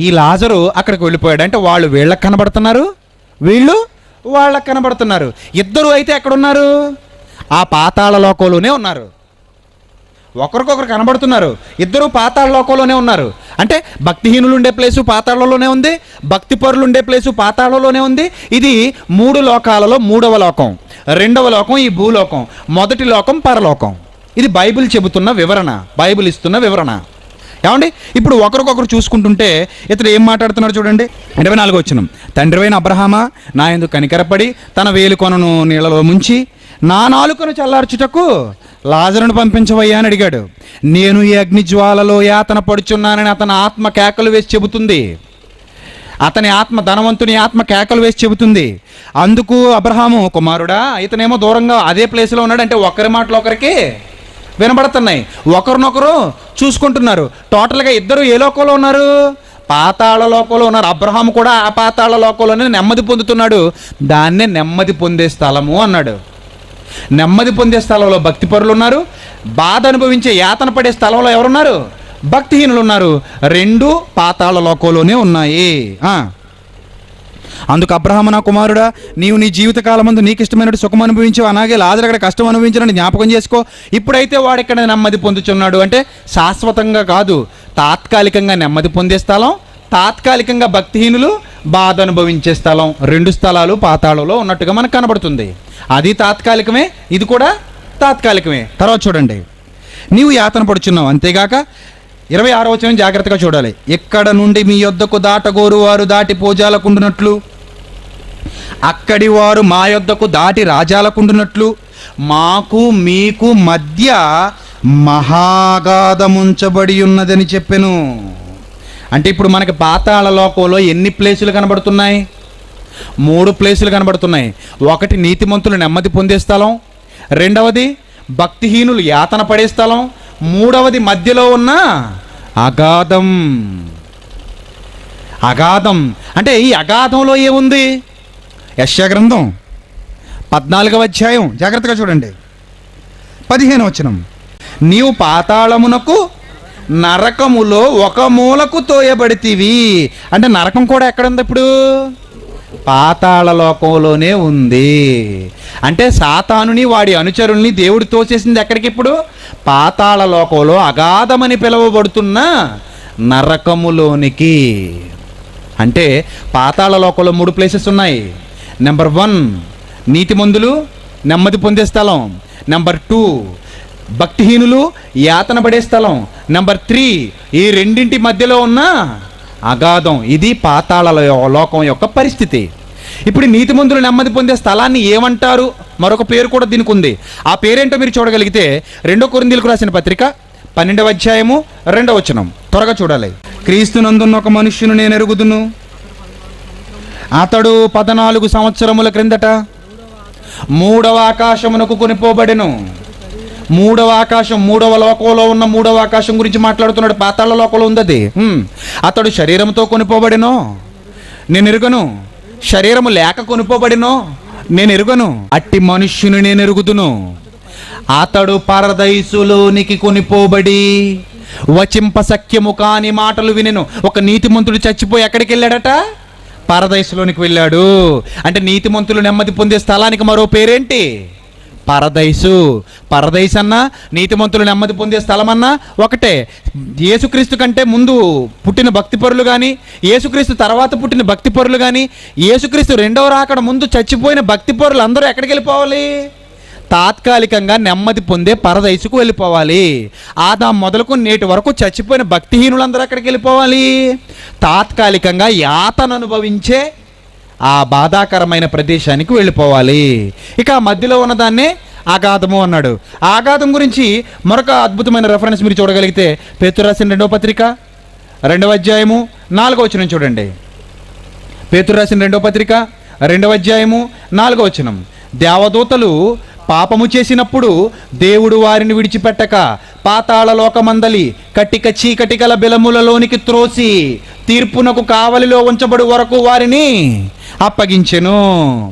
ఈ లాజరు అక్కడికి వెళ్ళిపోయాడు. అంటే వాళ్ళు వీళ్ళకి కనబడుతున్నారు, వీళ్ళు వాళ్ళకి కనబడుతున్నారు. ఇద్దరు అయితే ఎక్కడున్నారు? ఆ పాతాళ లోకంలోనే ఉన్నారు. ఒకరికొకరు కనబడుతున్నారు. ఇద్దరు పాతాళ లోకంలోనే ఉన్నారు. అంటే భక్తిహీనులు ఉండే ప్లేసు పాతాళలోనే ఉంది, భక్తిపరులు ఉండే ప్లేసు పాతాళలోనే ఉంది. ఇది 3 లోకాలలో 3వ లోకం. 2వ లోకం ఈ భూలోకం. మొదటి లోకం పరలోకం. ఇది బైబిల్ చెబుతున్న వివరణ, బైబిల్ ఇస్తున్న వివరణ. ఏమండి, ఇప్పుడు ఒకరికొకరు చూసుకుంటుంటే ఇతడు ఏం మాట్లాడుతున్నాడు చూడండి. 24వ వచనం. తండ్రివైన అబ్రహామా, నా యందు కనికరపడి తన వేలుకొనను నీళ్ళలో ముంచి నా నాలుకను చల్లార్చుటకు లాజరును పంపించవయ్యా అని అడిగాడు. నేను ఈ అగ్ని జ్వాలలో యాతన పడుచున్నానని అతని ఆత్మ కేకలు వేసి చెబుతుంది. అతని ఆత్మ, ధనవంతుని ఆత్మ కేకలు వేసి చెబుతుంది. అందుకు అబ్రహాము, కుమారుడా, ఇతనేమో దూరంగా అదే ప్లేస్లో ఉన్నాడు. అంటే ఒకరి మాటలు ఒకరికి వినబడుతున్నాయి, ఒకరినొకరు చూసుకుంటున్నారు. టోటల్గా ఇద్దరు ఏ లోకంలో ఉన్నారు? పాతాళ లోకంలో ఉన్నారు. అబ్రహాము కూడా ఆ పాతాళ లోకంలోనే నెమ్మది పొందుతున్నాడు. దాన్నే నెమ్మది పొందే స్థలము అన్నాడు. నెమ్మది పొందే స్థలంలో భక్తిపరులు ఉన్నారు, బాధ అనుభవించే యాతన పడే స్థలంలో ఎవరున్నారు? భక్తిహీనులు ఉన్నారు. రెండు పాతాళ లోకంలోనే ఉన్నాయి. అందుకు అబ్రహాము, నా కుమారుడా, నీవు నీ జీవితకాలమందు నీకు ఇష్టమైనట్టు సుఖం అనుభవించావు, అలాగే లాజరు అక్కడ కష్టం అనుభవించాలని జ్ఞాపకం చేసుకో. ఇప్పుడైతే వాడు ఇక్కడ నెమ్మది పొందుచున్నాడు. అంటే శాశ్వతంగా కాదు, తాత్కాలికంగా నెమ్మది పొందే స్థలం, తాత్కాలికంగా భక్తిహీనులు బాధ అనుభవించే స్థలం. రెండు స్థలాలు పాతాళంలో ఉన్నట్టుగా మనకు కనబడుతుంది. అది తాత్కాలికమే, ఇది కూడా తాత్కాలికమే. తర్వాత చూడండి, నీవు యాతన పడుచున్నావు, అంతేగాక 26వ వచనం జాగ్రత్తగా చూడాలి. ఎక్కడ నుండి మీ యొద్దకు దాటగోరు వారు దాటి పోజాలకుండునట్లు, అక్కడి వారు మా యొద్దకు దాటి రాజాలకుండునట్లు మాకు మీకు మధ్య మహాగాధముంచబడి ఉన్నదని చెప్పెను. అంటే ఇప్పుడు మనకి పాతాళ లోకంలో ఎన్ని ప్లేసులు కనబడుతున్నాయి? 3 ప్లేసులు కనబడుతున్నాయి. ఒకటి నీతిమంతులు నెమ్మది పొందే స్థలం, రెండవది భక్తిహీనులు యాతన పడే స్థలం, మూడవది మధ్యలో ఉన్న అగాధం. అగాధం అంటే ఈ అగాధంలో ఏముంది? యెషయా గ్రంథం 14వ అధ్యాయం జాగ్రత్తగా చూడండి, 15వ వచనం. నీవు పాతాళమునకు నరకములో ఒక మూలకు తోయబడితివి. అంటే నరకం కూడా ఎక్కడుంది? ఇప్పుడు పాతాళ లోకంలోనే ఉంది. అంటే సాతానుని వాడి అనుచరుల్ని దేవుడు తోసేసింది ఎక్కడికి? ఇప్పుడు పాతాళ లోకంలో అగాధమని పిలువబడుతున్న నరకములోనికి. అంటే పాతాళ లోకంలో 3 ప్లేసెస్ ఉన్నాయి. నెంబర్ 1 నీతిమంతులు నెమ్మది పొందే స్థలం, నెంబర్ 2 భక్తిహీనులు యాతన పడే స్థలం, నెంబర్ 3 ఈ రెండింటి మధ్యలో ఉన్న అగాధం. ఇది పాతాళ లోకం యొక్క పరిస్థితి. ఇప్పుడు నీతిమంతులు నెమ్మది పొందే స్థలాన్ని ఏమంటారు? మరొక పేరు కూడా దీనికి ఉంది. ఆ పేరేంటో మీరు చూడగలిగితే 2 కొరింథీయులకు రాసిన పత్రిక 12వ అధ్యాయము 2వ వచనం త్వరగా చూడాలి. క్రీస్తునందున్న ఒక మనుష్యుని నేను ఎరుగుదును, అతడు 14 సంవత్సరముల క్రిందట 3వ ఆకాశమునకు కొనిపోబడెను. 3వ ఆకాశం, 3వ లోకంలో ఉన్న 3వ ఆకాశం గురించి మాట్లాడుతున్నాడు. పాతాళ లోకంలో ఉంది అది. అతడు శరీరంతో కొనిపోబడెనో నేను ఎరుగను, శరీరము లేక కొనిపోబడినో నేను ఎరుగను, అట్టి మనుష్యుని నేను ఎరుగుదును. అతడు పరదైసులోనికి కొనిపోబడి వచింప సఖ్యము కాని మాటలు వినెను. ఒక నీతిమంతుడు చచ్చిపోయి ఎక్కడికి వెళ్ళాడట? పరదైసులోనికి వెళ్ళాడు. అంటే నీతిమంతులు నెమ్మది పొందే స్థలానికి మరో పేరేంటి? పరదైసు. పరదైసు అన్నా నీతిమంతులు నెమ్మది పొందే స్థలం అన్నా ఒకటే. యేసుక్రీస్తు కంటే ముందు పుట్టిన భక్తిపరులు కానీ, యేసుక్రీస్తు తర్వాత పుట్టిన భక్తిపరులు కానీ, యేసుక్రీస్తు రెండవ రాకడ ముందు చచ్చిపోయిన భక్తిపరులు అందరూ ఎక్కడికి వెళ్ళిపోవాలి? తాత్కాలికంగా నెమ్మది పొందే పరదైసుకు వెళ్ళిపోవాలి. ఆదాం మొదలుకు నేటి వరకు చచ్చిపోయిన భక్తిహీనులందరూ ఎక్కడికి వెళ్ళిపోవాలి? తాత్కాలికంగా యాతన అనుభవించే ఆ బాధాకరమైన ప్రదేశానికి వెళ్ళిపోవాలి. ఇక మధ్యలో ఉన్నదాన్నే అగాధము అన్నాడు. అగాధం గురించి మరొక అద్భుతమైన రెఫరెన్స్ మీరు చూడగలిగితే పేతురు రాసిన 2వ పత్రిక 2వ అధ్యాయము 4వ వచనం చూడండి. పేతురు రాసిన 2వ పత్రిక 2వ అధ్యాయము 4వ వచనం. దేవదూతలు పాపము చేసినప్పుడు దేవుడు వారిని విడిచిపెట్టక పాతాళ లోకమందలి కట్టిక చీకటి గల బిలములలోనికి త్రోసి తీర్పునకు కావలిలో ఉంచబడు వరకు వారిని అప్పగించెను.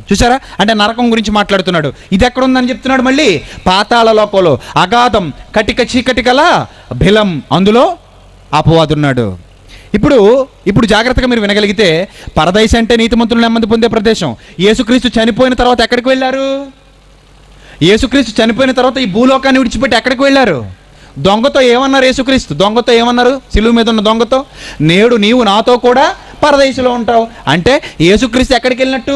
చూసారా? అంటే నరకం గురించి మాట్లాడుతున్నాడు. ఇది ఎక్కడుందని చెప్తున్నాడు? మళ్ళీ పాతాళ లోకంలో అగాధం, కటిక చీకటి గల బిలం, అందులో అపవాదున్నాడు. ఇప్పుడు జాగ్రత్తగా మీరు వినగలిగితే పరదైస్ అంటే నీతిమంతులు నెమ్మది పొందే ప్రదేశం. యేసుక్రీస్తు చనిపోయిన తర్వాత ఎక్కడికి వెళ్ళారు? యేసుక్రీస్తు చనిపోయిన తర్వాత ఈ భూలోకాన్ని విడిచిపెట్టి ఎక్కడికి వెళ్ళారు? దొంగతో ఏమన్నారు? యేసుక్రీస్తు దొంగతో ఏమన్నారు? సిలువ మీద ఉన్న దొంగతో, నేడు నీవు నాతో కూడా పరదేశంలో ఉంటావు. అంటే యేసుక్రీస్తు ఎక్కడికి వెళ్ళినట్టు?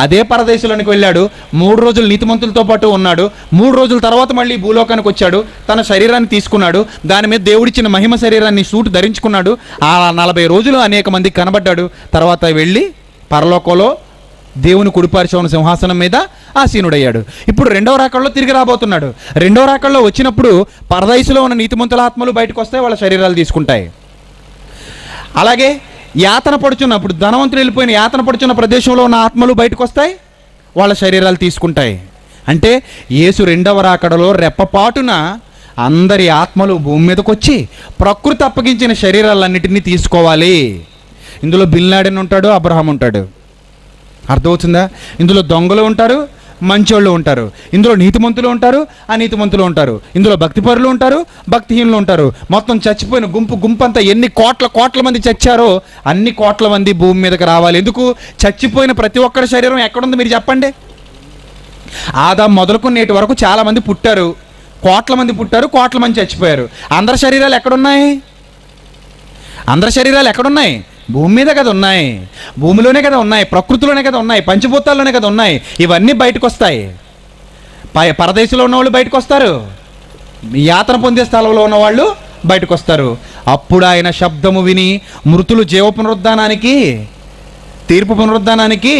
అదే పరదేశంలోనికి వెళ్ళాడు. 3 రోజులు నీతిమంతులతో పాటు ఉన్నాడు. 3 రోజుల తర్వాత మళ్ళీ భూలోకానికి వచ్చాడు. తన శరీరాన్ని తీసుకున్నాడు. దాని మీద దేవుడిచ్చిన మహిమ శరీరాన్ని సూటు ధరించుకున్నాడు. ఆ 40 రోజులు అనేక మందికి కనబడ్డాడు. తర్వాత వెళ్ళి పరలోకంలో దేవుని కుడిపార్శ్వ ఉన్న సింహాసనం మీద ఆసీనుడయ్యాడు. ఇప్పుడు 2వ రాకడలో తిరిగి రాబోతున్నాడు. 2వ రాకడలో వచ్చినప్పుడు పరదైసులో ఉన్న నీతిమంతుల ఆత్మలు బయటకు వస్తాయి, వాళ్ళ శరీరాలు తీసుకుంటాయి. అలాగే యాతన పడుచున్నప్పుడు, ధనవంతులు వెళ్ళిపోయిన యాతన పడుచున్న ప్రదేశంలో ఉన్న ఆత్మలు బయటకు వస్తాయి, వాళ్ళ శరీరాలు తీసుకుంటాయి. అంటే యేసు 2వ రాకడలో రెప్పపాటున అందరి ఆత్మలు భూమి మీదకి వచ్చి ప్రకృతి అప్పగించిన శరీరాలన్నిటినీ తీసుకోవాలి. ఇందులో బిన్ లాడెన్ ఉంటాడు, అబ్రహాం ఉంటాడు. అర్థమవుతుందా? ఇందులో దొంగలు ఉంటారు, మంచోళ్ళు ఉంటారు, ఇందులో నీతిమంతులు ఉంటారు, అనీతిమంతులు ఉంటారు, ఇందులో భక్తిపరులు ఉంటారు, భక్తిహీనులు ఉంటారు. మొత్తం చచ్చిపోయిన గుంపు అంతా ఎన్ని కోట్ల మంది చచ్చారో అన్ని కోట్ల మంది భూమి మీదకి రావాలి. ఎందుకు? చచ్చిపోయిన ప్రతి ఒక్కరి శరీరం ఎక్కడుంది మీరు చెప్పండి. ఆదాం మొదలుకొని నేటి వరకు చాలామంది పుట్టారు, కోట్ల మంది పుట్టారు, కోట్ల మంది చచ్చిపోయారు. అందరి శరీరాలు ఎక్కడున్నాయి? అందరి శరీరాలు ఎక్కడున్నాయి? భూమి మీద కదా ఉన్నాయి, భూమిలోనే కదా ఉన్నాయి, ప్రకృతిలోనే కదా ఉన్నాయి, పంచభూతాల్లోనే కదా ఉన్నాయి. ఇవన్నీ బయటకు వస్తాయి. పరదేశంలో ఉన్నవాళ్ళు బయటకు వస్తారు, యాతన పొందే స్థలంలో ఉన్నవాళ్ళు బయటకు వస్తారు. అప్పుడు ఆయన శబ్దము విని మృతులు జీవ పునరుద్ధానానికి, తీర్పు పునరుద్ధానానికి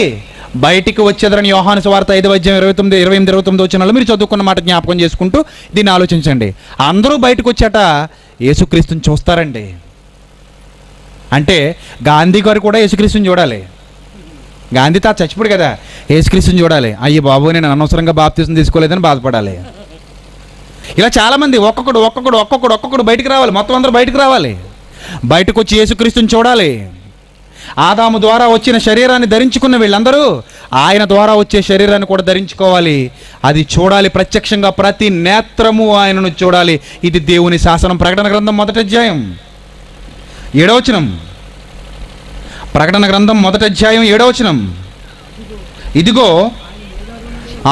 బయటికి వచ్చేదరని యోహాను సువార్త 5:29-29 వచనాల్లో మీరు చదువుకున్న మాట జ్ఞాపకం చేసుకుంటూ దీన్ని ఆలోచించండి. అందరూ బయటకు వచ్చాట యేసుక్రీస్తుని చూస్తారండి. అంటే గాంధీ గారు కూడా యేసుక్రీస్తుని చూడాలి. గాంధీ తాత చచ్చిపోడు కదా, యేసుక్రీస్తుని చూడాలి. అయ్యి బాబు నేను అనవసరంగా బాప్తిసం తీసుకోలేదని బాధపడాలి. ఇలా చాలామంది ఒక్కొక్కడు బయటికి రావాలి. మొత్తం అందరూ బయటకు రావాలి. బయటకు వచ్చి యేసుక్రీస్తుని చూడాలి. ఆదాము ద్వారా వచ్చిన శరీరాన్ని ధరించుకున్న వీళ్ళందరూ ఆయన ద్వారా వచ్చే శరీరాన్ని కూడా ధరించుకోవాలి. అది చూడాలి ప్రత్యక్షంగా, ప్రతి నేత్రము ఆయనను చూడాలి. ఇది దేవుని శాసనం. ప్రకటన గ్రంథం 1వ అధ్యాయం 7వ వచనం. ప్రకటన గ్రంథం 1వ అధ్యాయం 7వ వచనం. ఇదిగో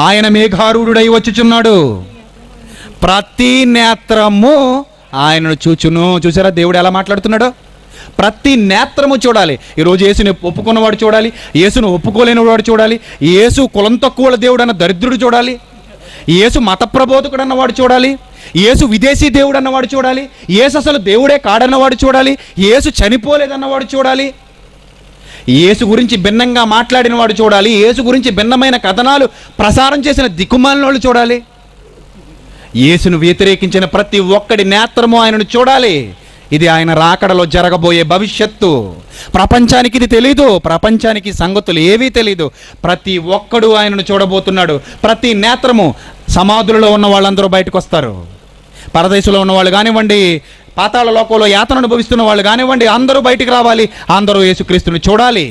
ఆయన మేఘారూఢుడై వచ్చుచున్నాడు, ప్రతి నేత్రము ఆయనను చూచును. చూసారా దేవుడు ఎలా మాట్లాడుతున్నాడో? ప్రతి నేత్రము చూడాలి. ఈరోజు యేసుని ఒప్పుకున్నవాడు చూడాలి, యేసును ఒప్పుకోలేని వాడు చూడాలి, యేసు కులం తక్కువ దేవుడు అన్న దరిద్రుడు చూడాలి, యేసు మత ప్రబోధకుడు అన్నవాడు చూడాలి, యేసు విదేశీ దేవుడు అన్నవాడు చూడాలి, యేసు అసలు దేవుడే కాడన్నవాడు చూడాలి, యేసు చనిపోలేదన్నవాడు చూడాలి, యేసు గురించి భిన్నంగా మాట్లాడిన వాడు చూడాలి, యేసు గురించి భిన్నమైన కథనాలు ప్రసారం చేసిన దిక్కుమాలిన వాళ్ళు చూడాలి. యేసును వ్యతిరేకించిన ప్రతి ఒక్కడి నేత్రము ఆయనను చూడాలి. ఇది ఆయన రాకడలో జరగబోయే భవిష్యత్తు. ప్రపంచానికి ఇది తెలీదు, ప్రపంచానికి సంగతులు ఏవీ తెలీదు. ప్రతి ఒక్కడు ఆయనను చూడబోతున్నాడు. ప్రతి నేత్రము, సమాధులలో ఉన్న వాళ్ళందరూ బయటకు వస్తారు. పరదేశంలో ఉన్న వాళ్ళు కానివ్వండి, పాతాళ లోకంలో యాతన అనుభవిస్తున్న వాళ్ళు కానివ్వండి, అందరూ బయటికి రావాలి. అందరూ యేసుక్రీస్తుని చూడాలి.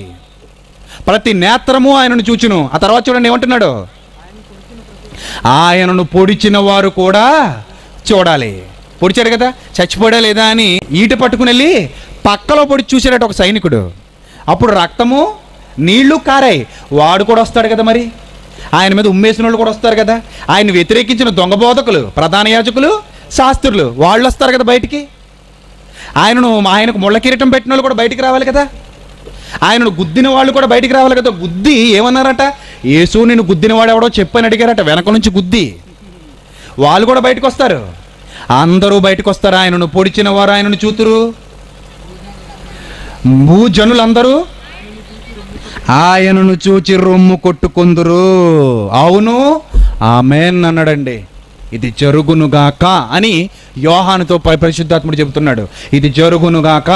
ప్రతి నేత్రము ఆయనను చూచును. ఆ తర్వాత చూడండి ఏమంటున్నాడు? ఆయనను పొడిచిన వారు కూడా చూడాలి. పొడిచాడు కదా, చచ్చిపోడా లేదా అని ఈట పట్టుకుని వెళ్ళి పక్కలో పొడి చూసాడట ఒక సైనికుడు. అప్పుడు రక్తము నీళ్లు కారాయి. వాడు కూడా వస్తాడు కదా, మరి ఆయన మీద ఉమ్మేసిన వాళ్ళు కూడా వస్తారు కదా, ఆయన వ్యతిరేకించిన దొంగ బోధకులు, ప్రధాన యాజకులు, శాస్త్రులు వాళ్ళు వస్తారు కదా బయటికి. ఆయనకు ముళ్ళ కిరీటం పెట్టిన వాళ్ళు కూడా బయటికి రావాలి కదా, ఆయనను గుద్దిన వాళ్ళు కూడా బయటికి రావాలి కదా. గుద్ది ఏమన్నారట? యేసు నేను గుద్దిన వాడు ఎవడో చెప్పని అడిగారట. వెనక నుంచి గుద్ది వాళ్ళు కూడా బయటకు వస్తారు. అందరూ బయటకు వస్తారు. ఆయనను పొడిచిన వారు ఆయనను చూతురు. భూజనులందరూ ఆయనను చూచి రొమ్ము కొట్టుకుందురు. అవును ఆమేన్ అన్నాడండి. ఇది జరుగునుగాక అని యోహానుతో పరిశుద్ధాత్ముడు చెబుతున్నాడు. ఇది జరుగునుగాక.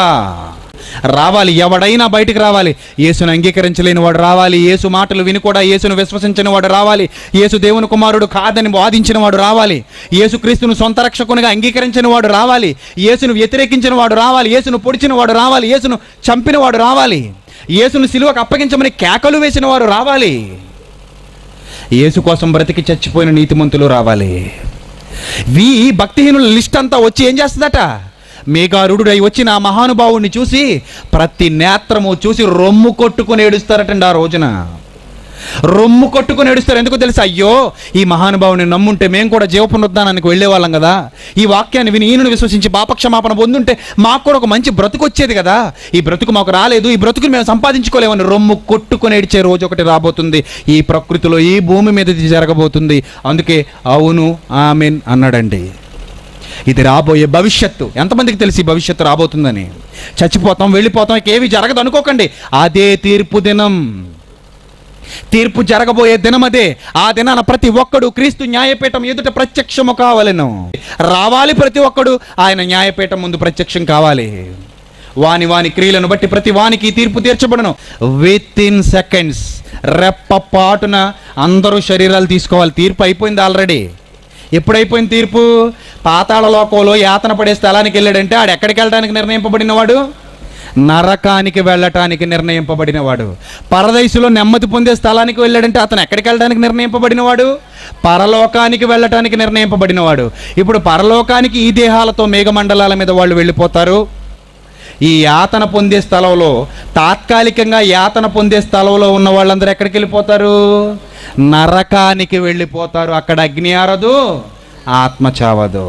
రావాలి, ఎవడైనా బయటికి రావాలి. యేసును అంగీకరించలేని వాడు రావాలి, యేసు మాటలు విని కూడా యేసును విశ్వసించిన వాడు రావాలి, యేసు దేవుని కుమారుడు కాదని వాదించిన వాడు రావాలి, యేసు క్రీస్తును సొంత రక్షకునిగా అంగీకరించిన వాడు రావాలి, యేసును వ్యతిరేకించిన వాడు రావాలి, యేసును పొడిచిన వాడు రావాలి, యేసును చంపిన వాడు రావాలి, యేసును సిలువకు అప్పగించమని కేకలు వేసిన వారు రావాలి, యేసు కోసం బ్రతికి చచ్చిపోయిన నీతిమంతులు రావాలి. ఈ భక్తిహీనుల లిస్ట్ అంతా వచ్చి ఏం చేస్తుందట? మేఘారుడై వచ్చిన ఆ మహానుభావుడిని చూసి ప్రతి నేత్రము చూసి రొమ్ము కొట్టుకుని ఏడుస్తారటండి. ఆ రోజున రొమ్ము కొట్టుకుని ఏడుస్తారు. ఎందుకు తెలుసు? అయ్యో ఈ మహానుభావుని నమ్ముంటే మేము కూడా జీవ పునరుద్ధానానికి వెళ్ళే వాళ్ళం కదా, ఈ వాక్యాన్ని విని ఈయనను విశ్వసించి పాపక్షమాపణ పొందుంటే మాకు కూడా ఒక మంచి బ్రతుకు వచ్చేది కదా, ఈ బ్రతుకు మాకు రాలేదు, ఈ బ్రతుకుని మేము సంపాదించుకోలేమని రొమ్ము కొట్టుకుని ఏడ్చే రోజు ఒకటి రాబోతుంది. ఈ ప్రకృతిలో ఈ భూమి మీద ఇది జరగబోతుంది. అందుకే అవును ఆమేన్ అన్నాడండి. ఇది రాబోయే భవిష్యత్తు. ఎంతమందికి తెలిసి భవిష్యత్తు రాబోతుందని? చచ్చిపోతాం, వెళ్ళిపోతాం, ఏవి జరగదు అనుకోకండి. అదే తీర్పు దినం. తీర్పు జరగబోయే దినం అదే. ఆ దినాన ప్రతి ఒక్కడు క్రీస్తు న్యాయపీఠం ఎదుట ప్రత్యక్షము కావాలను రావాలి. ప్రతి ఒక్కడు ఆయన న్యాయపీఠం ముందు ప్రత్యక్షం కావాలి. వాని క్రియలను బట్టి ప్రతి వానికి తీర్పు తీర్చబడను. విత్ ఇన్ సెకండ్స్, రెప్పపాటున అందరూ శరీరాలు తీసుకోవాలి. తీర్పు అయిపోయింది ఆల్రెడీ. ఎప్పుడైపోయింది తీర్పు? పాతాళ లోకంలో యాతన పడే స్థలానికి వెళ్ళాడంటే ఆడు ఎక్కడికి వెళ్ళడానికి నిర్ణయింపబడినవాడు? నరకానికి వెళ్ళటానికి నిర్ణయింపబడినవాడు. పరదైసులో నెమ్మది పొందే స్థలానికి వెళ్ళాడంటే అతను ఎక్కడికి వెళ్ళడానికి నిర్ణయింపబడినవాడు? పరలోకానికి వెళ్ళటానికి నిర్ణయింపబడినవాడు. ఇప్పుడు పరలోకానికి ఈ దేహాలతో మేఘమండలాల మీద వాళ్ళు వెళ్ళిపోతారు. ఈ యాతన పొందే స్థలంలో, తాత్కాలికంగా యాతన పొందే స్థలంలో ఉన్న వాళ్ళందరూ ఎక్కడికి వెళ్ళిపోతారు? నరకానికి వెళ్ళిపోతారు. అక్కడ అగ్ని ఆరదు, ఆత్మ చావదు.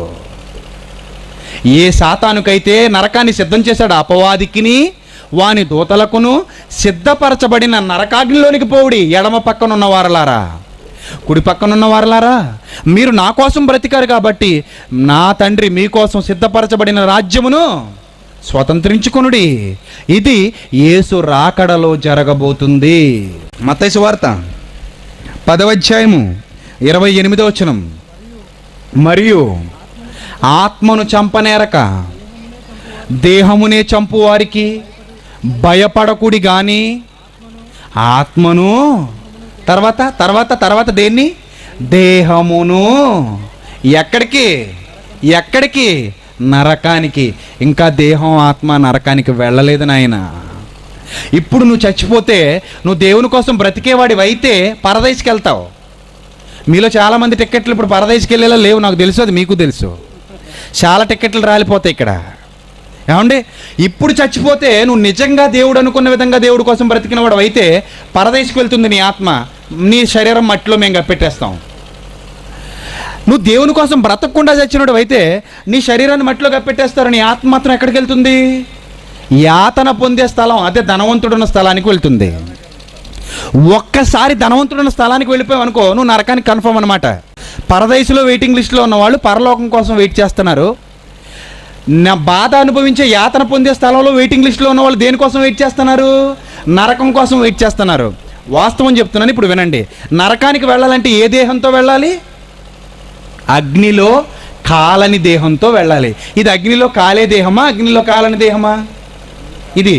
ఏ సాతానుకైతే నరకాన్ని సిద్ధం చేశాడు, అపవాదికిని వాని దూతలకును సిద్ధపరచబడిన నరకాగ్నిలోనికి పోవుడి. ఎడమ పక్కనున్న వారలారా, కుడి పక్కనున్న వారలారా, మీరు నా కోసం బ్రతికారు కాబట్టి నా తండ్రి మీకోసం సిద్ధపరచబడిన రాజ్యమును స్వతంత్రించుకొనుడి. ఇది యేసు రాకడలో జరగబోతుంది. మత్తయి సువార్త 10వ అధ్యాయము 28వ వచనం. మరియు ఆత్మను చంపనేరక దేహమునే చంపు వారికి భయపడకుడి గాని ఆత్మను, తర్వాత తర్వాత తర్వాత దేన్ని? దేహమును. ఎక్కడికి? నరకానికి. ఇంకా దేహం ఆత్మ నరకానికి వెళ్ళలేదు నాయన. ఇప్పుడు నువ్వు చచ్చిపోతే నువ్వు దేవుని కోసం బ్రతికేవాడివి అయితే పరదైస్కి వెళ్తావు. మీలో చాలామంది టిక్కెట్లు ఇప్పుడు పరదైస్కి వెళ్ళేలా లేవు, నాకు తెలుసు, అది మీకు తెలుసు. చాలా టిక్కెట్లు రాలిపోతాయి ఇక్కడ. ఏమండి, ఇప్పుడు చచ్చిపోతే నువ్వు నిజంగా దేవుడు అనుకున్న విధంగా దేవుడి కోసం బ్రతికిన వాడు అయితే పరదైస్కి వెళ్తుంది నీ ఆత్మ. నీ శరీరం మట్టిలో మేము కప్పెట్టేస్తాం. నువ్వు దేవుని కోసం బ్రతకకుండా చచ్చినోడు అయితే నీ శరీరాన్ని మట్టిలో కప్పెట్టేస్తారు. నీ ఆత్మ మాత్రం ఎక్కడికి వెళ్తుంది? యాతన పొందే స్థలం, అదే ధనవంతుడున్న స్థలానికి వెళ్తుంది. ఒక్కసారి ధనవంతుడున్న స్థలానికి వెళ్ళిపోయావు అనుకో, నువ్వు నరకానికి కన్ఫర్మ్ అనమాట. పరదైసులో వెయిటింగ్ లిస్టులో ఉన్న వాళ్ళు పరలోకం కోసం వెయిట్ చేస్తున్నారు. నా బాధ అనుభవించే యాతన పొందే స్థలంలో వెయిటింగ్ లిస్టులో ఉన్న వాళ్ళు దేనికోసం వెయిట్ చేస్తున్నారు? నరకం కోసం వెయిట్ చేస్తున్నారు. వాస్తవం చెప్తున్నాను, ఇప్పుడు వినండి. నరకానికి వెళ్ళాలంటే ఏ దేహంతో వెళ్ళాలి? అగ్నిలో కాలని దేహంతో వెళ్ళాలి. ఇది అగ్నిలో కాలే దేహమా, అగ్నిలో కాలని దేహమా? ఇది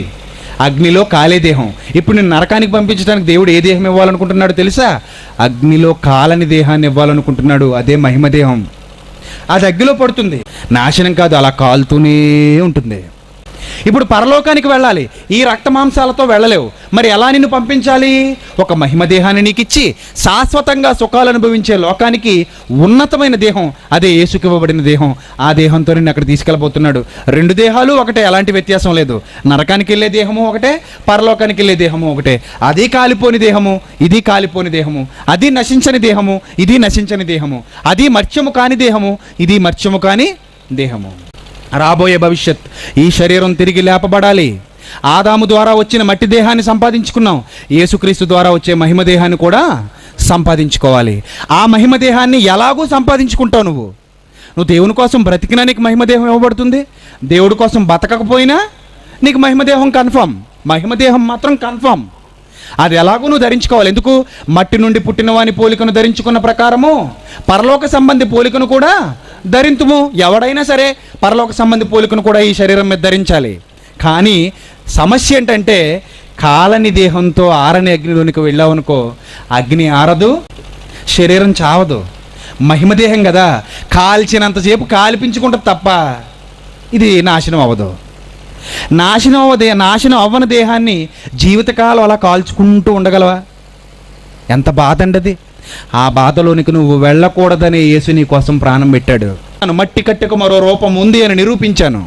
అగ్నిలో కాలే దేహం. ఇప్పుడు నేను నరకానికి పంపించడానికి దేవుడు ఏ దేహం ఇవ్వాలనుకుంటున్నాడు తెలుసా? అగ్నిలో కాలని దేహాన్ని ఇవ్వాలనుకుంటున్నాడు. అదే మహిమ దేహం. అది అగ్నిలో పడుతుంది, నాశనం కాదు, అలా కాలుతూనే ఉంటుంది. ఇప్పుడు పరలోకానికి వెళ్ళాలి, ఈ రక్త మాంసాలతో వెళ్ళలేవు. మరి ఎలా నిన్ను పంపించాలి? ఒక మహిమ దేహాన్ని నీకు ఇచ్చి శాశ్వతంగా సుఖాలు అనుభవించే లోకానికి ఉన్నతమైన దేహం, అదే యేసుకి ఇవ్వబడిన దేహం. ఆ దేహంతో నిన్ను అక్కడ తీసుకెళ్ళబోతున్నాడు. 2 దేహాలు ఒకటే, ఎలాంటి వ్యత్యాసం లేదు. నరకానికి వెళ్ళే దేహము ఒకటే, పరలోకానికి వెళ్ళే దేహము ఒకటే. అది కాలిపోని దేహము, ఇది కాలిపోని దేహము. అది నశించని దేహము, ఇది నశించని దేహము. అది మర్త్యము కాని దేహము, ఇది మర్త్యము కాని దేహము. రాబోయే భవిష్యత్, ఈ శరీరం తిరిగి లేపబడాలి. ఆదాము ద్వారా వచ్చిన మట్టి దేహాన్ని సంపాదించుకున్నాం, యేసుక్రీస్తు ద్వారా వచ్చే మహిమ దేహాన్ని కూడా సంపాదించుకోవాలి. ఆ మహిమ దేహాన్ని ఎలాగూ సంపాదించుకుంటావు. నువ్వు దేవుని కోసం బ్రతికినా నీకు మహిమ దేహం ఇవ్వబడుతుంది. దేవుడి కోసం బతకకపోయినా నీకు మహిమ దేహం కన్ఫర్మ్. మహిమ దేహం మాత్రం కన్ఫర్మ్. అది ఎలాగో నువ్వు ధరించుకోవాలి. ఎందుకు? మట్టి నుండి పుట్టిన వాని పోలికను ధరించుకున్న ప్రకారము పరలోక సంబంధి పోలికను కూడా ధరింతుము. ఎవడైనా సరే పరలోక సంబంధి పోలికను కూడా ఈ శరీరం మీద ధరించాలి. కానీ సమస్య ఏంటంటే కాలని దేహంతో ఆరని అగ్నిలోనికి వెళ్ళావనుకో, అగ్ని ఆరదు, శరీరం చావదు. మహిమదేహం కదా, కాల్చినంతసేపు కాల్పించుకుంటుంది తప్ప ఇది నాశనం అవ్వదు. నాశనం అవ్వని దేహాన్ని జీవితకాలం అలా కాల్చుకుంటూ ఉండగలవా? ఎంత బాధ అండి అది. ఆ బాధలోనికి నువ్వు వెళ్ళకూడదనే యేసు నీ కోసం ప్రాణం పెట్టాడు. మట్టి కట్టెకు మరో రూపం ఉంది అని నిరూపించాను.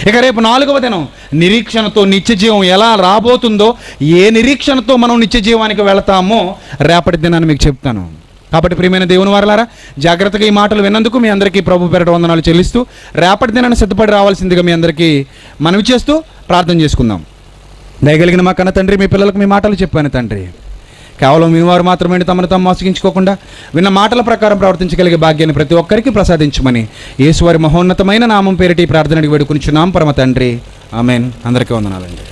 ఇక రేపు 4వ దినం నిరీక్షణతో నిత్యజీవం ఎలా రాబోతుందో, ఏ నిరీక్షణతో మనం నిత్యజీవానికి వెళతామో రేపటి దినాన్ని మీకు చెప్తాను. కాబట్టి ప్రియమైన దేవుని వారలారా, జాగ్రత్తగా ఈ మాటలు విన్నందుకు మీ అందరికీ ప్రభు పేరిట వందనాలు చెల్లిస్తూ రేపటి దినాన్ని సిద్ధపడి రావాల్సిందిగా మీ అందరికీ మనవి చేస్తూ ప్రార్థన చేసుకుందాం. దయగలిగిన మా కన్న తండ్రి, మీ పిల్లలకు మీ మాటలు చెప్పాను తండ్రి. కేవలం మీ వారు మాత్రమే తమను తాము మోసగించుకోకుండా విన్న మాటల ప్రకారం ప్రవర్తించగలిగే భాగ్యాన్ని ప్రతి ఒక్కరికి ప్రసాదించమని యేసువారి మహోన్నతమైన నామం పేరిటి ప్రార్థన అడిగి వేడుకొనిచున్నాం పరమ తండ్రి. ఆమెన్. అందరికీ వందనాలండి.